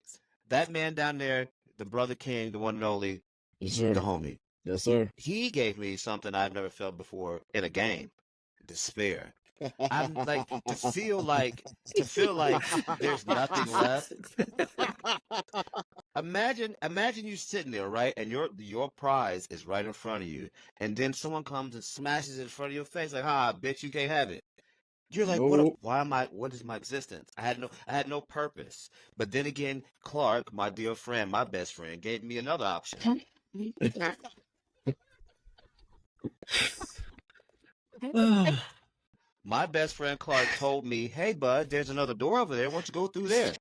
that man down there, the brother King, the one and only, Yes, the sir. homie, Yes, sir. he gave me something I've never felt before in a game: despair. I'm like to feel like there's nothing left. Imagine you sitting there, right, and your prize is right in front of you, and then someone comes and smashes it in front of your face, like, bitch, you can't have it. You're like, Nope. what is my existence? I had no purpose. But then again, Clark, my dear friend, my best friend, gave me another option. My best friend Clark told me, "Hey, bud, there's another door over there. Why don't you go through there?"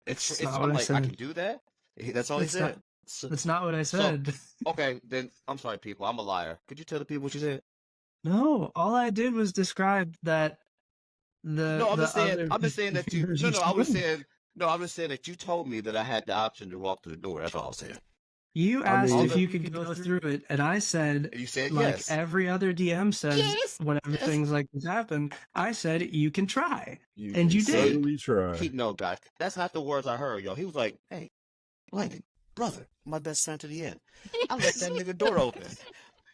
That's not I'm what I like, I can said. do that. That's all he That's not. said. So, That's not what I so said. okay, then I'm sorry, people. I'm a liar. Could you tell the people what you said? No, all I did was describe that No, the other I'm just saying that you. No, versions no, I was wouldn't. saying. No, I'm just saying that you told me that I had the option to walk through the door. That's all I'm saying. You I asked All if mean, the you could go through it, and I said, you said like yes. every other DM says, Yes. whenever Yes. things like this happen, I said you can try, you and can you did. certainly try. No, guys, that's not the words I heard, yo. He was like, "Hey, Blank, brother, my best friend to the end. I left that nigga door open."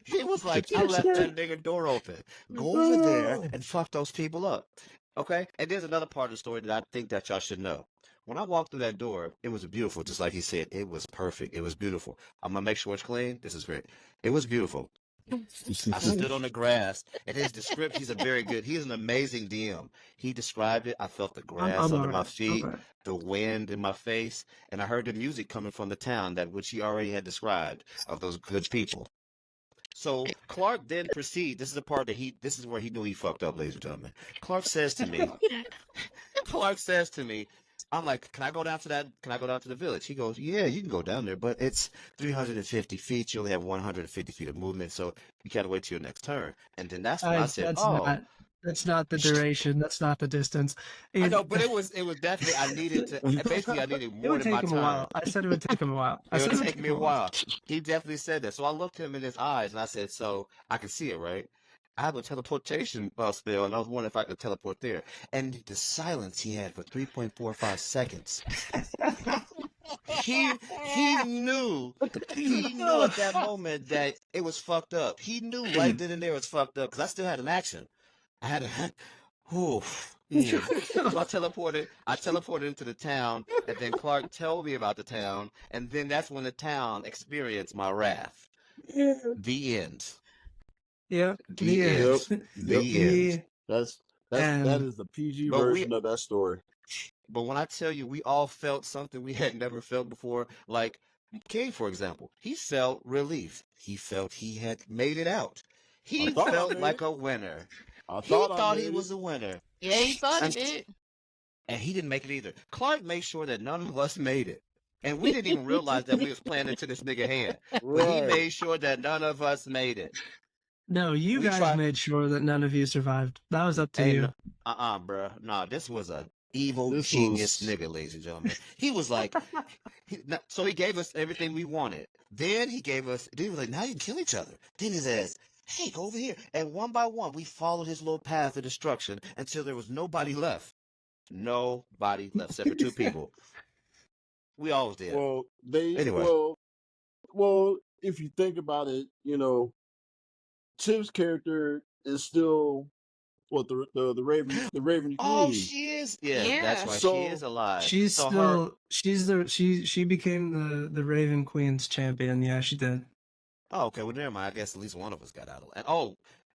He was like, "I left that nigga door open. Go over there and fuck those people up." Okay? And there's another part of the story that I think that y'all should know. When I walked through that door, it was beautiful, just like he said. It was perfect. It was beautiful. I'm gonna make sure it's clean. This is great. It was beautiful. I stood on the grass, and his description, he's an amazing DM. He described it. I felt the grass I'm under all my right. feet, Okay. the wind in my face, and I heard the music coming from the town that which he already had described of those good people. So Clark then proceed. This is the part that this is where he knew he fucked up, ladies and gentlemen. Clark says to me, I'm like, can I go down to the village? He goes, yeah, you can go down there, but it's 350 feet. You only have 150 feet of movement, so you gotta wait till your next turn. And then that's when I said, That's not the duration. That's not the distance. I know, but it was definitely, I needed It more would than my take him a turn. while. I said it would take him a while. It would take me a while. He definitely said that. So I looked him in his eyes and I said, so I can see it, right? I have a teleportation spell, and I was wondering if I could teleport there. And the silence he had for 3.45 seconds. He knew at that moment that it was fucked up. He knew right then and there it was fucked up, because I still had an action. Oof. So I teleported into the town, and then Clark told me about the town, and then that's when the town experienced my wrath. Yeah. The end. Yeah, The the Yep. end. end. Yep. The end. The That end. is the PG But version of that story. when I tell you we all felt something we had never felt before, like King, for example, he felt relief. He felt he had made it out. I He thought I felt made like it. a winner. I He thought I thought he made it. was a winner. Yeah, he thought he And, did. and he didn't make it either. Clark made sure that none of us made it. And we didn't even realize that we was playing into this nigga hand. But he Right. made sure that none of us made it. No, you We guys tried. made sure that none of you survived. That was up to Ain't you. no, bruh. Nah, this was a evil This genius was nigga, ladies and gentlemen. He was like, so he gave us everything we wanted. Then he was like, now you can kill each other. Then he says, hey, go over here. And one by one, we followed his little path of destruction until there was nobody left. Nobody left except for two people. We all was dead. well. Anyway, Well. If you think about it, Chip's character is still what the Raven oh, Queen. she is. Yeah, that's Yeah. right. She So is alive. She's So her, still she became the Raven Queen's champion. Yeah, she did. oh, okay. Well, never mind. I guess at least one of us got out of it. And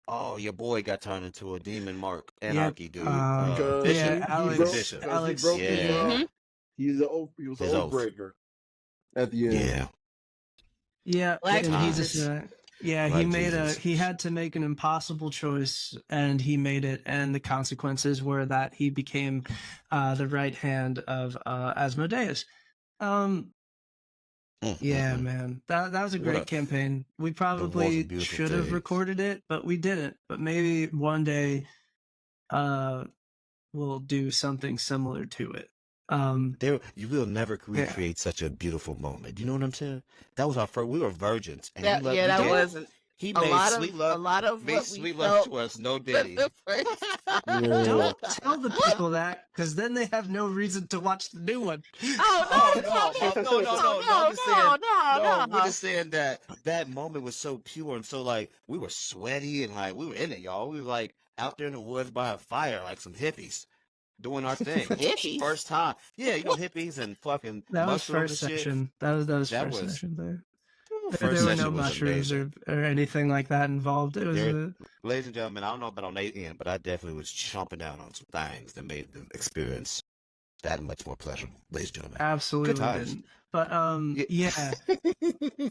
oh, your boy got turned into a demon mark Yep. anarchy dude. because Bishop. Yeah, he He's a broke bishop. because he Alex. broke his Yeah. Mhm. he was an His oath oath. breaker at the end. Yeah. Yeah, Black and he Jesus. just yeah, Black Jesus. he had to make an impossible choice, and he made it, and the consequences were that he became the right hand of Asmodeus. Yeah, man, that was a What great a campaign. We the most probably beautiful should have thing. recorded it, but we didn't. But maybe one day, we'll do something similar to it. You will never Yeah. recreate such a beautiful moment. You know what I'm saying? That was our first. We were virgins, and That wasn't he a made lot sweet of love, what made we sweet love felt to us, no for diddy. the first time. Yeah. Don't tell the people that, because then they have no reason to watch the new one. Oh Oh no, no! I'm just saying. no, No, no. we're just saying that moment was so pure and so like we were sweaty and like we were in it, y'all. We were like out there in the woods by a fire, like some hippies, doing our thing. Hippies? First time, yeah, hippies and fucking That was mushrooms first and shit. session. That was That first was session there. first There were session no was mushrooms amazing. or anything like that involved. It was There, ladies and gentlemen, I don't know about on their end, but I definitely was chomping down on some things that made the experience that much more pleasurable, ladies and gentlemen. Good absolutely times. didn't. But Yeah.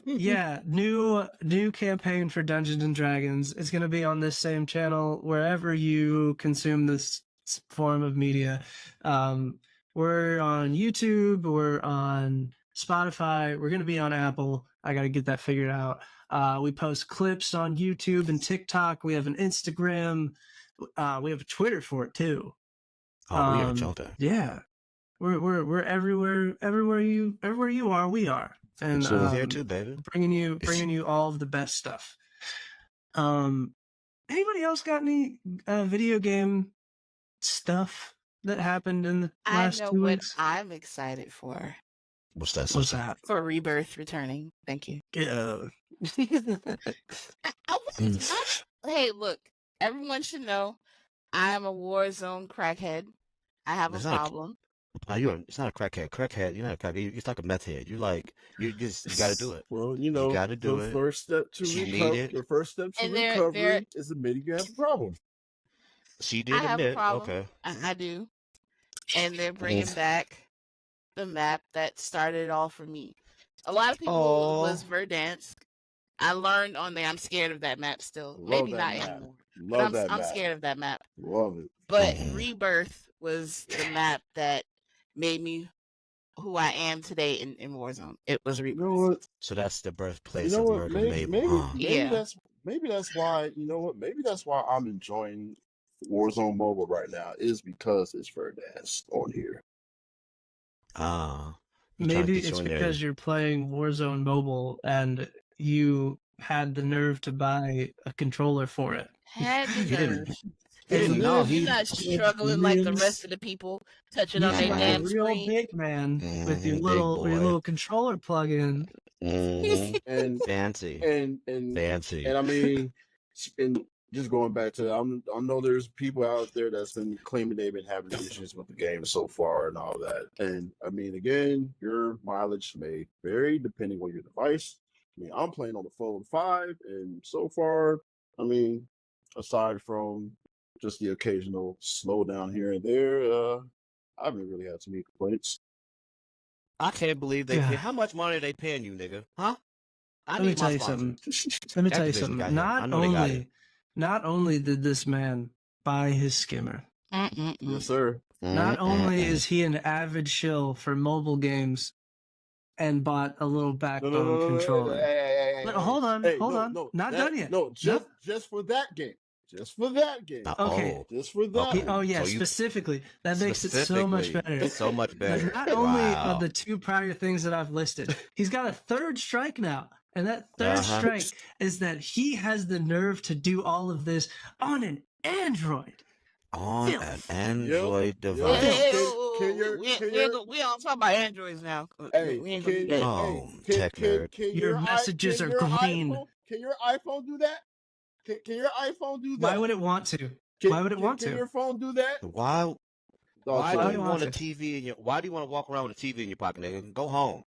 yeah, new campaign for Dungeons and Dragons. It's gonna be on this same channel wherever you consume this form of media. We're on YouTube. We're on Spotify. We're gonna be on Apple. I gotta get that figured out. We post clips on YouTube and TikTok. We have an Instagram. We have a Twitter for it too. Oh, we are jumping. Yeah, we're everywhere you are, we are, and So we're there too, baby. bringing you all of the best stuff. Anybody else got any video game stuff that happened in the I last know 2 what weeks? I'm excited for. What's that? What's sister? that? For Rebirth returning. Thank you. Yeah. Hey, look, everyone should know I am a Warzone crackhead. I have a It's not a- problem. It's not a crackhead. Crackhead, you're not a crackhead. It's like a meth head. You got to do it. Well, You gotta do the it. first step to She recovery. needed- The first step to And there- recovery is admitting you have a problem. She I did have a admit. problem. Okay. I do. And they're bringing back the map that started it all for me. A lot of people Aw. was Verdansk. I learned on there. I'm scared of that map still. Love Maybe that not map. anymore. Love But that I'm map. scared of that map. Love it. But Mhm. Rebirth was the map that made me who I am today in Warzone. It was You Rebirth. know what? So that's the birthplace You know of what? Murder Maybe Mabel, huh? Yeah. maybe that's why. You know what? Maybe that's why I'm enjoying Warzone Mobile right now. Is because it's Verdansk on here. You trying to Maybe get you it's in there. because you're playing Warzone Mobile and you had the nerve to buy a controller for it. Had the He didn't. nerve. He didn't know. You're not struggling like the rest of the people touching on their You're like a damn real screen. big man with your Big little boy. controller plug-in. Mhm. And Fancy. and Fancy. and I mean, and just going back to, I know there's people out there that's been claiming they've been having issues with the game so far and all that. And I mean, again, your mileage may vary depending on your device. I mean, I'm playing on the Fold 5, and so far, I mean, aside from just the occasional slowdown here and there, I haven't really had too many complaints. I can't believe they pay. Yeah. How much money are they paying you, nigga? Huh? I Let me need tell my you sponsor. something. Let me tell you Activision something. got him. I know they got it. Not only did this man buy his skimmer, Yes, sir. not only is he an avid shill for mobile games and bought a little backbone controller. But hold on, not done yet. No, just for that game. Just for that game. Okay. Just for that. Okay. Oh yeah, So you- specifically. That makes it so much better. So much better. But not only Wow. of the two prior things that I've listed, he's got a third strike now. And that third strike is that he has the nerve to do all of this on an Android. On Filth. an Android Yep. device. We don't talk about Androids now. Hey, we ain't gonna do that. Oh, tech nerd. Your messages are green. Can your iPhone do that? Can your iPhone do that? Why would it want to? Why would it want Can to? your phone do that? Why Why do do you you want want a TV in your? Why do you want to walk around with a TV in your pocket, nigga? Go home.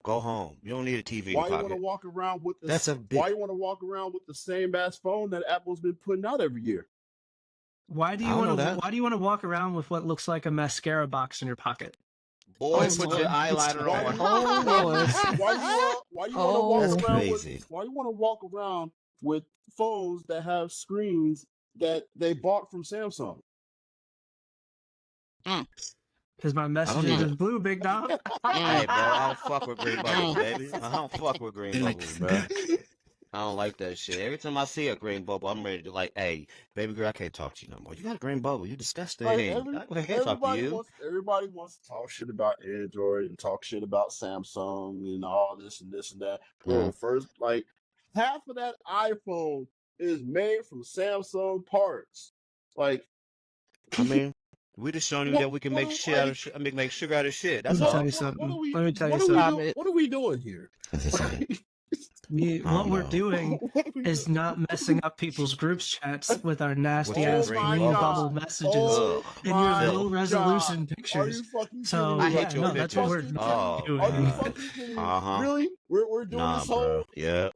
Go home. You don't need a TV in Why your you want to pocket. walk around with the That's a big. Why you want to walk around with the same ass phone that Apple's been putting out every year? Why do I you don't want know to? that. Why do you want to walk around with what looks like a mascara box in your pocket? Boy, Oh, put Lord. your eyeliner Why on. you- Oh, Why you want to walk That's around crazy. with? Why you want to walk around with phones that have screens that they bought from Samsung? Because my messages even- is blue, big dog. Hey, bro, I don't fuck with green bubbles, baby. I don't fuck with green bubbles, bro. I don't like that shit. Every time I see a green bubble, I'm ready to like, hey, baby girl, I can't talk to you no more. You got a green bubble. You disgusting. Like, I can't talk to you. Everybody wants to talk shit about Android and talk shit about Samsung and all this and this and that. Bro, first, like, half of that iPhone is made from Samsung parts. Like, I mean, we just showing you that we can make shit out of shit. I mean, make sugar out of shit. That's Let me all. tell you something. Let me tell you what are something. what are we doing here? What we're know. doing What are we is doing? not messing up people's groups chats with our nasty With ass your green green bubble God. messages Oh and your my low resolution God. Are pictures. you fucking So kidding me? I hate yeah, your no, that's what we're pictures. not Oh, doing. Are you God. fucking kidding me? Uh-huh. Really? We're doing Nah, this whole. bro. Yeah.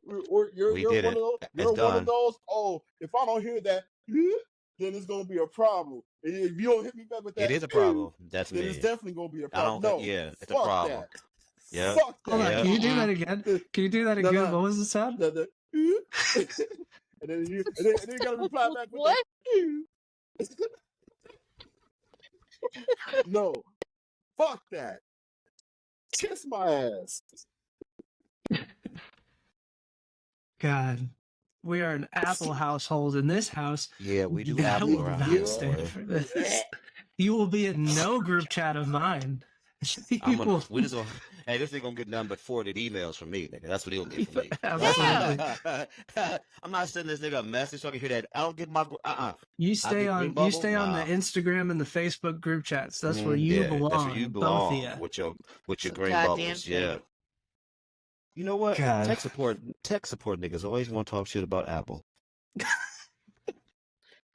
You're We one did of it. those. It's You're one done. of those. Oh, if I don't hear that, then it's gonna be a problem. And if you don't hit me back with that, It is a problem. That's then me. it's definitely gonna be a I problem. don't. No, Yeah, it's a fuck problem. that. Yeah. Fuck that. Hold on, Yeah. can you do that again? Can you do that No, again? no. What was the sound? And then you gotta reply back with What? that. No, fuck that. Kiss my ass. God, we are an Apple household in this house. Yeah, we do I Apple will around not here, stand boy. for this. You will be in no group chat of mine. We just gonna. Hey, this ain't gonna get nothing but forwarded emails from me, nigga. That's what he'll get from me. Absolutely. I'm not sending this nigga a message so I can hear that. I don't get my. You I stay get on. green You bubble? stay on the Nah. Instagram and the Facebook group chats. That's where you Yeah, belong. that's where you Both of belong you. with your green Goddamn bubbles. shame. Yeah. You know what? God. Tech support niggas always want to talk shit about Apple.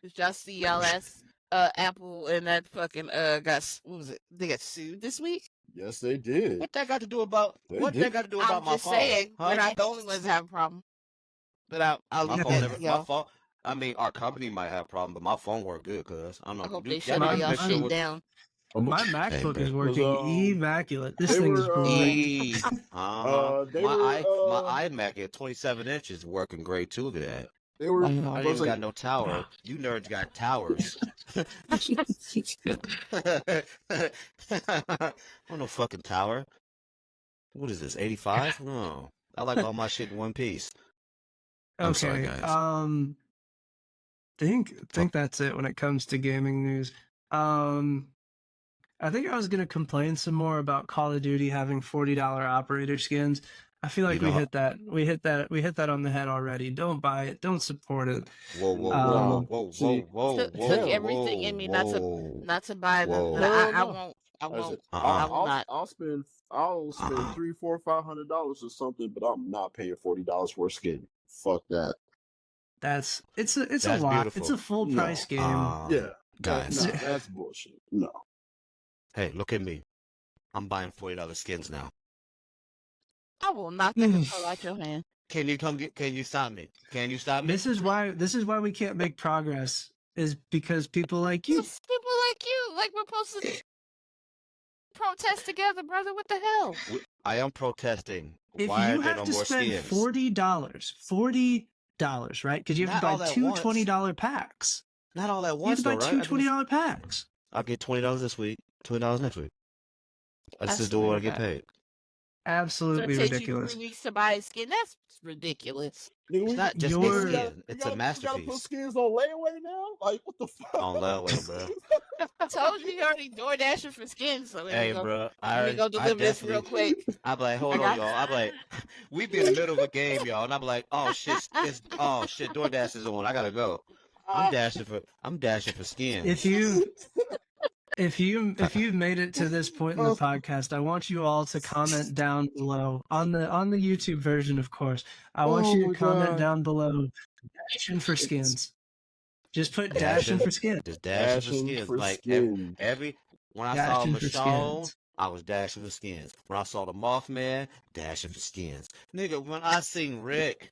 Did y'all see y'all ass Apple and that fucking got what was it? They got sued this week. Yes, they did. What that got to do about? They What did. that got to do about I'm my just phone? saying, Huh? we're not the only ones that have a problem. But I'll My leave phone that, never. My y'all. phone. I mean, our company might have a problem, but my phone worked good. Cause I don't know. I hope Do- they y'all shut need all to y'all make sure shit with- down. My MacBook Hey, is man. working immaculate. This they thing is were, great. Eve. they my were, my iMac at 27 inches working great too. Look at that. They were. I ain't was even like, got no tower. You nerds got towers. I'm no fucking tower. What is this? 85? No. I like all my shit in one piece. I'm Okay. sorry, guys. Think that's it when it comes to gaming news. I think I was gonna complain some more about Call of Duty having $40 operator skins. I feel like You know we how- hit that. We hit that on the head already. Don't buy it. Don't support it. Whoa, whoa, Um, whoa, whoa, see, whoa, whoa, Took whoa, everything in me not to buy them. Whoa. But No, I no. won't. I like I won't. said, I will not. I'll spend $300, $400, $500 or something, but I'm not paying $40 for a skin. Fuck that. it's a That's lot. It's beautiful. a full No. price game. Yeah, Guys, nah, that's bullshit. No, hey, look at me. I'm buying $40 skins now. I will knock the control out your hand. Can you stop me? Can you stop me? This is why we can't make progress, is because people like you. It's people like you, like we're supposed to protest together, brother. What the hell? I am protesting. If Why you are there have no to more spend skins? $40, right? Because you have Not to all buy at two once. $20 packs. Not all at You have once, to buy though, right? two I can $20 packs. I'll get $20 this week, $20 next week. I That's just do what I weird. get paid. So Absolutely it takes you ridiculous. 3 weeks to buy a skin. That's ridiculous. nigga, It's not just a Your- skin. It's a we gotta put masterpiece. skins on layaway now. Like what the fuck? On layaway, bro. I told you already door dashing for skins. So there Hey, we go. bro. Let me go deliver this real quick. I'm like, hold I on, y'all. I'm like, we be in the middle of a game, y'all, and I'm like, oh shit, DoorDash is on. I gotta go. I'm dashing for skins. If you've made it to this point in the podcast, I want you all to comment down below on the YouTube version, of course. I want you to comment down below Dashin for skins. Just put Dashin for skins. Just dashing for skins. for Like skins. when I saw Dashin for Michonne, skins. I was dashing for skins. When I saw the Mothman, dashing for skins. Nigga, when I seen Rick,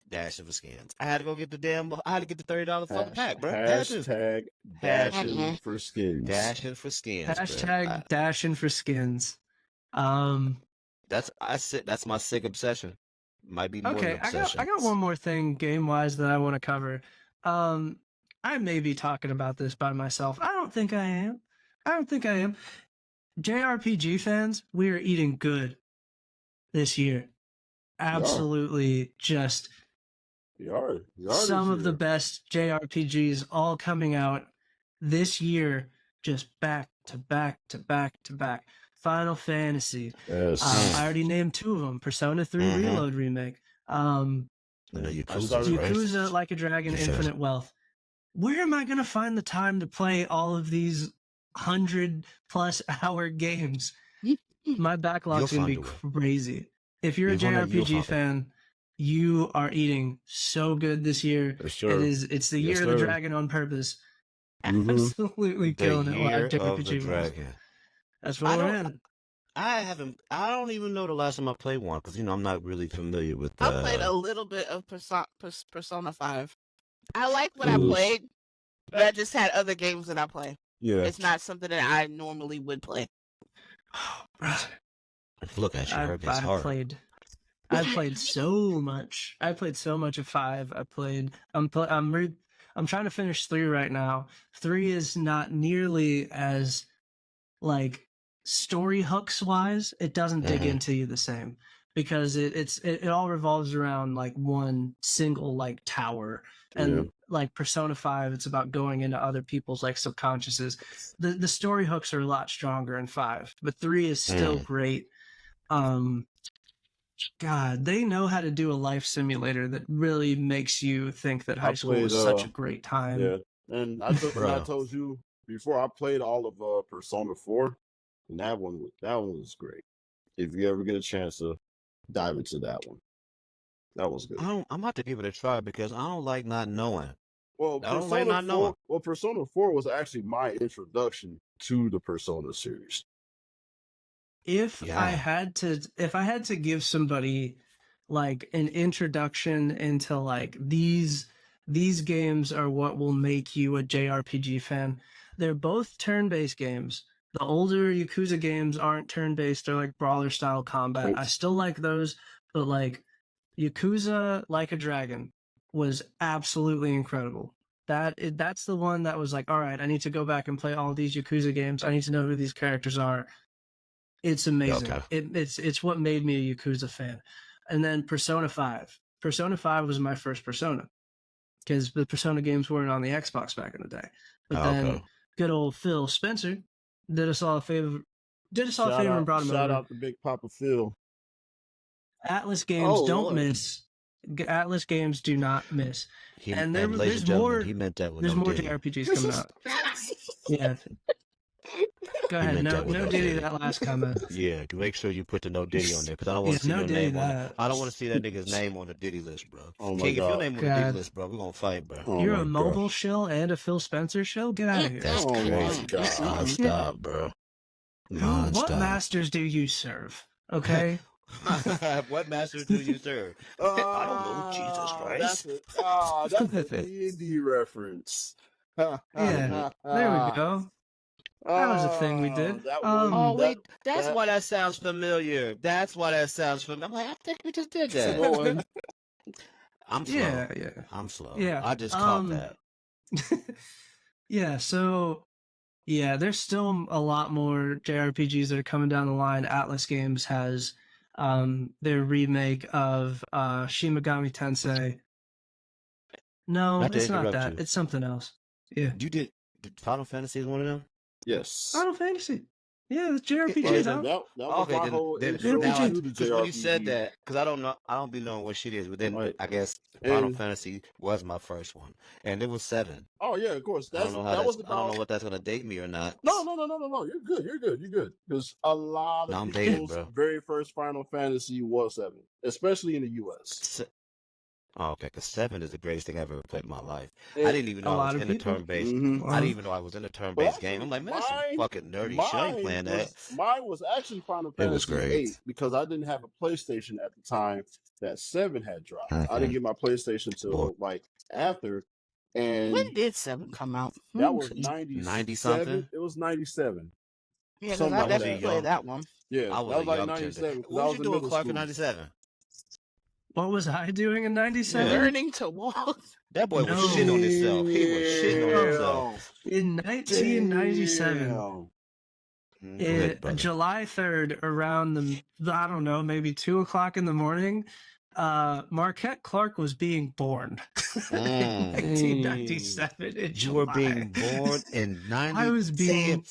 dashing for skins. I had to go get the $30 fucking pack, bro. Hashtag dashing Mhm. for skins. Dashing for skins. Hashtag Dashin for skins. That's my sick obsession. Might be more than Okay, obsession. I got one more thing game wise that I want to cover. I may be talking about this by myself. I don't think I am. JRPG fans, we are eating good this year. Absolutely, just You are some this of the year. best JRPGs all coming out this year, just back to back to back to back. Final Fantasy. Yes. I already named 2 of them. Persona 3 Mhm. Reload remake. Yakuza, Like a Dragon, Yes, sir. Infinite Wealth. Where am I going to find the time to play all of these 100+ hour games? My backlog's You'll going to be find crazy. If you're a You'll find JRPG it. fan, you are eating so good this year. Sure. It's the Yes, year of the sir. dragon on purpose. Mhm. Absolutely The killing it. year Like of the JRPG. dragon. That's I what we're don't- in. I don't even know the last time I played one because I'm not really familiar with. I played a little bit of Persona 5. I like what I Ooh. played, but I just had other games that I play. Yeah. It's not something that I normally would play. Look at you, Herb. It's I've hard. played so much. I played so much of 5. I'm trying to finish 3 right now. 3 is not nearly as like story hooks wise. It doesn't dig Mhm. into you the same because it all revolves around like one single like tower. And Yeah. like Persona 5, it's about going into other people's like subconsciouses. The story hooks are a lot stronger in 5, but 3 is still great. God, they know how to do a life simulator that really makes you think that high school was such a great time. Yeah. And I told you before, I played all of Persona 4, and that one was great. If you ever get a chance to dive into that one, that was good. I'm about to give it a try because I don't like not knowing. Well, I don't like not knowing. Persona 4 was actually my introduction to the Persona series. If Yeah. I had to give somebody like an introduction into like these games are what will make you a JRPG fan. They're both turn-based games. The older Yakuza games aren't turn-based, they're like brawler style combat. I still like those, but like Yakuza Like a Dragon was absolutely incredible. That's the one that was like, all right, I need to go back and play all these Yakuza games. I need to know who these characters are. It's amazing. Okay. It's what made me a Yakuza fan. And then Persona 5. Persona 5 was my first Persona because the Persona games weren't on the Xbox back in the day. But then good old Phil Spencer did us all a favor. And brought him Shout over. out to Big Papa Phil. Atlas Games don't Lord. miss. Atlas Games do not miss. And ladies there's and gentlemen, more. he meant that with There's no more diddy. JRPGs coming out. Yeah. Go He ahead. meant No, that with no no Diddy Diddy. that last comment. Yeah, to make sure you put the no Diddy on there, because I don't want Yeah, to see no your Diddy name on it. that. I don't want to see that nigga's name on the Diddy list, bro. Oh my King, if your god. name on the Diddy God, list, bro, we're gonna fight, bro. Oh you're my a god. mobile shill and a Phil Spencer shill. Get out of here. That's Oh my crazy. god. Non-stop, bro. What Non-stop. masters do you serve? Okay. What masters do you serve? I don't know, Jesus Christ. That's a D&D reference. Yeah, there we go. That was a thing we did. That Oh, was wait. That's why that sounds familiar. That's why that sounds familiar. I'm like, I think we just did that. one. I'm slow. Yeah. I'm slow. Yeah, I just caught that. Yeah, so yeah, there's still a lot more JRPGs that are coming down the line. Atlas Games has their remake of Shin Megami Tensei. No, Not to it's not interrupt that. you. It's something else. Yeah. You did Final Fantasy is one of them? Yes. Final Fantasy. Yeah, the JRPG Right, is that, out. that was Okay, my whole then intro now to the because when you said JRPG. that, because I don't be knowing what shit is, but then Right. I guess Final And Fantasy was my first one, and it was 7. oh yeah, of course. I don't know how That was I don't know about what that's gonna date me or not. no. You're good. Because a lot No, of I'm dated, people's bro. very first Final Fantasy was 7, especially in the US. Oh, okay, because 7 is the greatest thing I've ever played in my life. I And didn't even A know I lot was of in the people. turn-based. mhm. I didn't even know I was in a But turn-based game. actually, I'm like, man, that's some fucking nerdy shit. I ain't playing that. mine was actually Final It was Fantasy great. 8 because I didn't have a PlayStation at the time that 7 had dropped. I Okay. didn't get my PlayStation Boy, till like after, When and did 7 come out? that was 90 97. something. It was 97, Yeah, because something I I like was a definitely that. played young. that one. Yeah, I that was a was like young tender. 97 because What I was was you in doing, middle Clark, in school. '97? What was I doing in '97? Yeah, Learning to walk. that boy was No. shitting on himself. He was shitting on himself. In 1997, Go ahead, brother. July 3rd, around I don't know, maybe 2 o'clock in the morning, Marquette Clark was being born in Mm. 1997 in You were July. being born in I was 90. being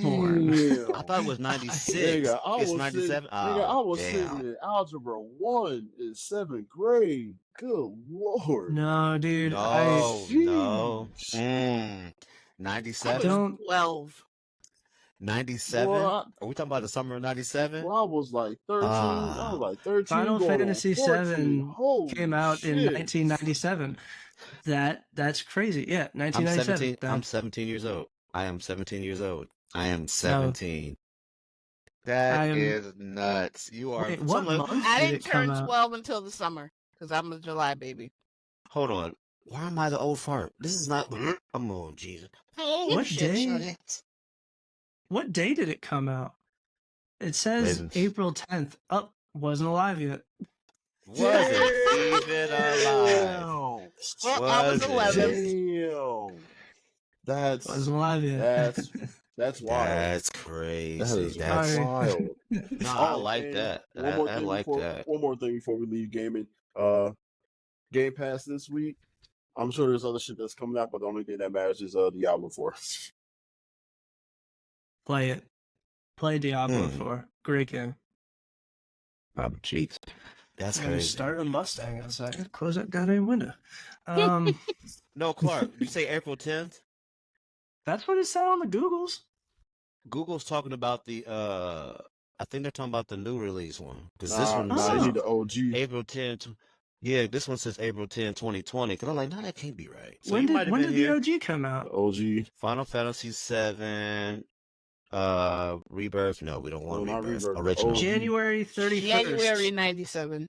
born. I thought it was 96. Nigga, I It's was 97. nigga, I Oh, was sitting damn. in algebra 1 in 7th grade. Good lord. No, dude, No, no. Jeez. I 97? was don't. 12. 97? Boy, Are we talking about the summer of 97? I was like 13. I was like 13 Final going on Fantasy 14. VII Holy came out in shit. 1997. That's crazy. Yeah, I'm 1997. 17. I'm 17 years old. I am 17 years old. I am No, 17. I That am. is nuts. You are Wait, what something like, month I did didn't it come turn out? 12 until the summer because I'm a July baby. hold on. Why am I the old fart? This is not. I'm on, Jesus. Oh, What shit, day? shorty. What day did it come out? It says Ravens. April 10th. Oh, wasn't alive yet. Was it even alive? Damn. Well, I was Was 11. it? Damn. That's Wasn't alive yet. that's wild. That's That crazy. is That's Sorry. wild. no, I Oh, like and that. one more I thing like before that. we leave gaming. Game Pass this week. I'm sure there's other shit that's coming out, but the only thing that matters is Diablo 4. Play it. Play Diablo Hmm. 4. Great game. Oh, jeez. That's I gotta crazy. start a Mustang outside. I gotta close that goddamn window. No, Clark, you say April 10th? That's what it said on the Googles. Google's talking about the I think they're talking about the new release one. Because this one Nah, you says need the OG. April 10th. Yeah, this one says April 10, 2020. Because I'm like, no, that can't be right. So When you might did have when been did here. the OG come The out? OG. Final Fantasy 7, Rebirth. No, we don't No, want not Rebirth. Rebirth. Original. OG. January 31st. January 97.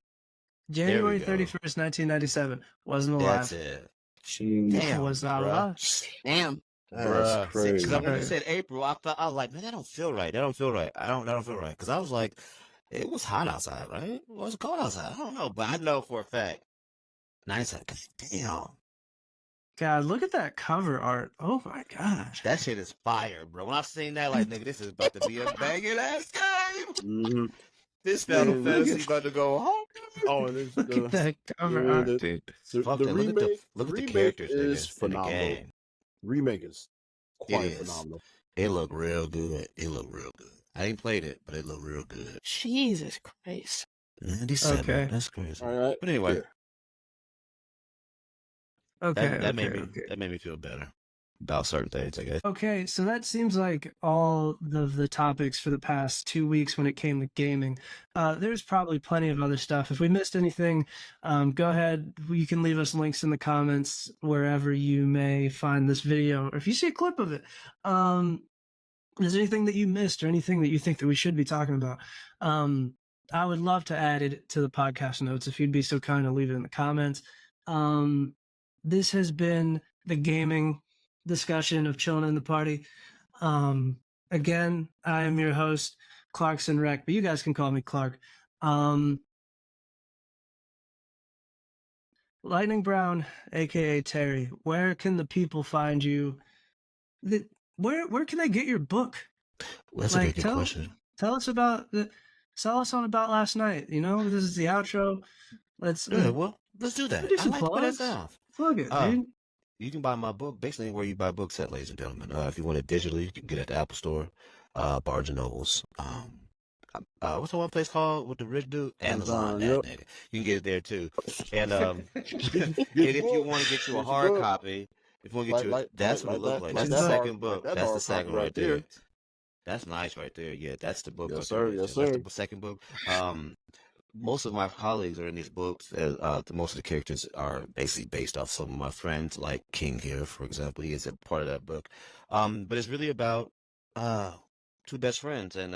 January There we go. 31st, 1997. Wasn't alive. That's it. Jeez. Damn, Was not bruh. alive. Damn. That's Bruh. crazy. Because when you Right. said April, I was like, man, that don't feel right. That don't feel right. That don't feel right. Because I was like, it was hot outside, right? It was cold outside. I don't know, but I know for a fact. 97. Damn. God, look at that cover art. Oh my gosh. That shit is fire, bro. When I seen that, like, nigga, this is about to be a banging ass game. Mm-hmm. This Final Man, Fantasy about to go home. Oh, and it's Look at that cover yeah, art, the- dude. Fuck the that. remake. Look at the remake characters, is nigga, in the phenomenal. game. Remake is quite is. phenomenal. It looked real good. It looked real good. I ain't played it, but it looked real good. Jesus Christ. 97. Okay. That's crazy. All right. But anyway, Yeah. Okay, that okay, made me okay. that made me feel better. about certain things, I guess. Okay, so that seems like all of the topics for the past 2 weeks when it came to gaming. There's probably plenty of other stuff. If we missed anything, go ahead. You can leave us links in the comments wherever you may find this video, or if you see a clip of it. Is there anything that you missed or anything that you think that we should be talking about? I would love to add it to the podcast notes if you'd be so kind to leave it in the comments. This has been the gaming discussion of Chillin' in the Party. Again, I am your host, Clarkson Rec, but you guys can call me Clark. Lightning Brown, aka Terry, where can the people find you? Where can they get your book? Well, that's a very good question. Tell us about about last night. You know, this is the outro. Let's let's do that. do some I like to put plugs. that off. Plug it, dude. You can buy my book basically anywhere you buy books at, ladies and gentlemen. If you want it digitally, you can get it at the Apple Store, Barnes and Nobles. What's the one place called with the rich dude? Amazon. Yep. You can get it there too. And and if you want to get you a hard copy, if you want to get you, that's what it looks like. That's the second book. That's the second right there. That's nice right there. Yeah, that's the book. Yes, sir. Yes, sir. That's the second book. Most of my colleagues are in these books. Most of the characters are basically based off some of my friends, like King here, for example. He is a part of that book. But it's really about two best friends, and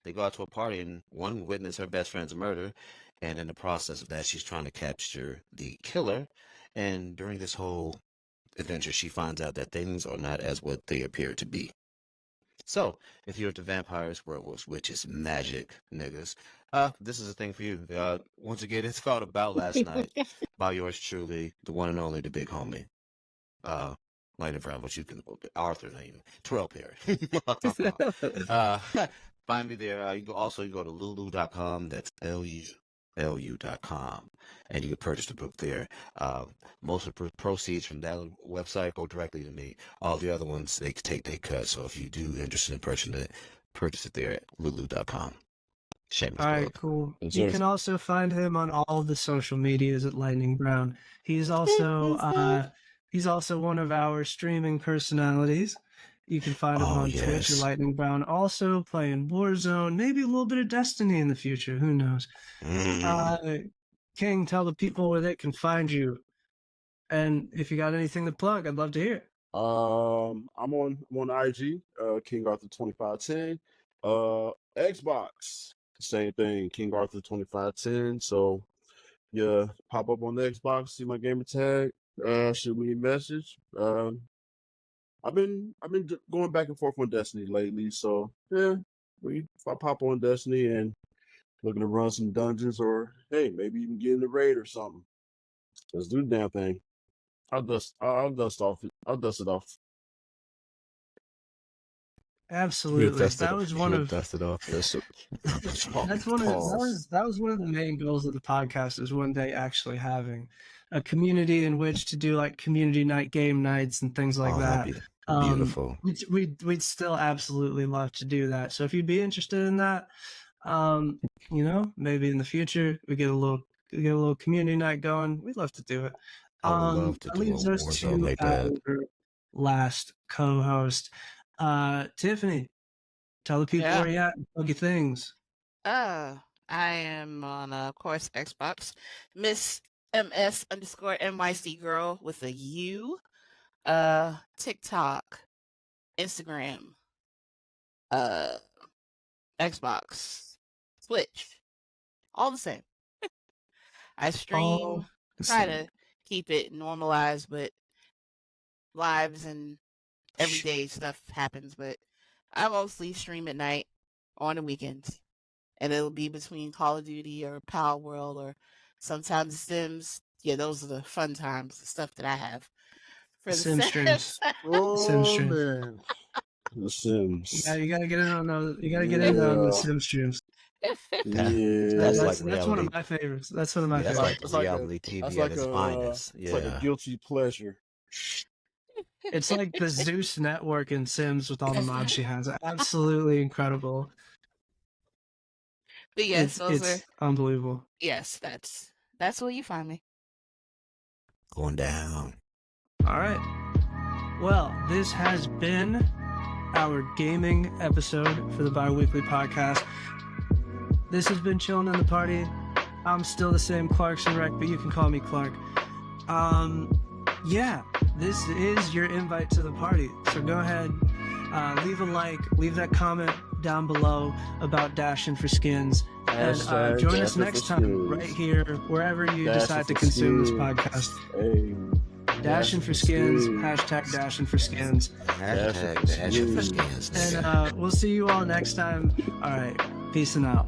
they go out to a party, and one witnesses her best friend's murder, and in the process of that, she's trying to capture the killer. And during this whole adventure, she finds out that things are not as what they appear to be. So, if you're into vampires, werewolves, witches, magic, niggas, this is a thing for you. Once again, it's called About Last Night by yours truly, the one and only, the big homie. Lightning Brown, what you can, Arthur's name, Terrell Perry. Find me there. You go to lulu.com. That's LULU.com. And you can purchase the book there. Most of the proceeds from that website go directly to me. All the other ones, they take their cut. So if you do interested in purchase it there at lulu.com. Shameless All right, plug. cool. Yes, You sir. can also find him on all the social medias at Lightning Brown. He's also one of our streaming personalities. You can find him on Twitch at yes. Lightning Brown. Also playing Warzone, maybe a little bit of Destiny in the future. Who knows? King, tell the people where they can find you. And if you got anything to plug, I'd love to hear it. I'm on IG, King Arthur 2510. Xbox, same thing, King Arthur 2510. So yeah, pop up on the Xbox, see my gamer tag, shoot me a message. I've been going back and forth on Destiny lately, so yeah, if I pop on Destiny and looking to run some dungeons, or hey, maybe even get in the raid or something, let's do the damn thing. I'll dust it off. Absolutely. That was one of Dust it off. that was one of the main goals of the podcast, is one day actually having a community in which to do like community night game nights and things like that. That'd be beautiful. We'd still absolutely love to do that. So if you'd be interested in that, maybe in the future we get a little community night going. We'd love to do it. I would love to That do a leaves us Warzone to like that. our last co-host, Tiffany. Tell the people where you at and plug your things. I am on, of course, Xbox. Miss MS_NYC girl with a U. TikTok, Instagram, Xbox, Twitch, all the same. I stream, try to keep it normalized, but lives and everyday stuff happens. But I mostly stream at night on the weekends, and it'll be between Call of Duty or Power World or sometimes Sims. Yeah, those are the fun times, the stuff that I have for the Sim streams. Oh stream. man, The Sims. Yeah, you gotta get in on those. You gotta get in on the Sim streams. Yeah, That's one of my favorites. That's one of my favorites. That's like reality TV at its finest. It's like a guilty pleasure. It's like the Zeus network in Sims with all the mobs she has. Absolutely incredible. But yes, it's unbelievable. Yes, that's where you find me. Going down. All right. Well, this has been our gaming episode for the bi-weekly podcast. This has been Chillin' in the Party. I'm still the same Clarkson Rec, but you can call me Clark. Yeah, this is your invite to the party. So go ahead, leave a like, leave that comment down below about Dashin for skins. And join us next time right here, wherever you decide to consume this podcast. Hey. Dashin for skins, hashtag Dashin for skins. Hashtag Dashin for skins. And we'll see you all next time. All right, peace and out.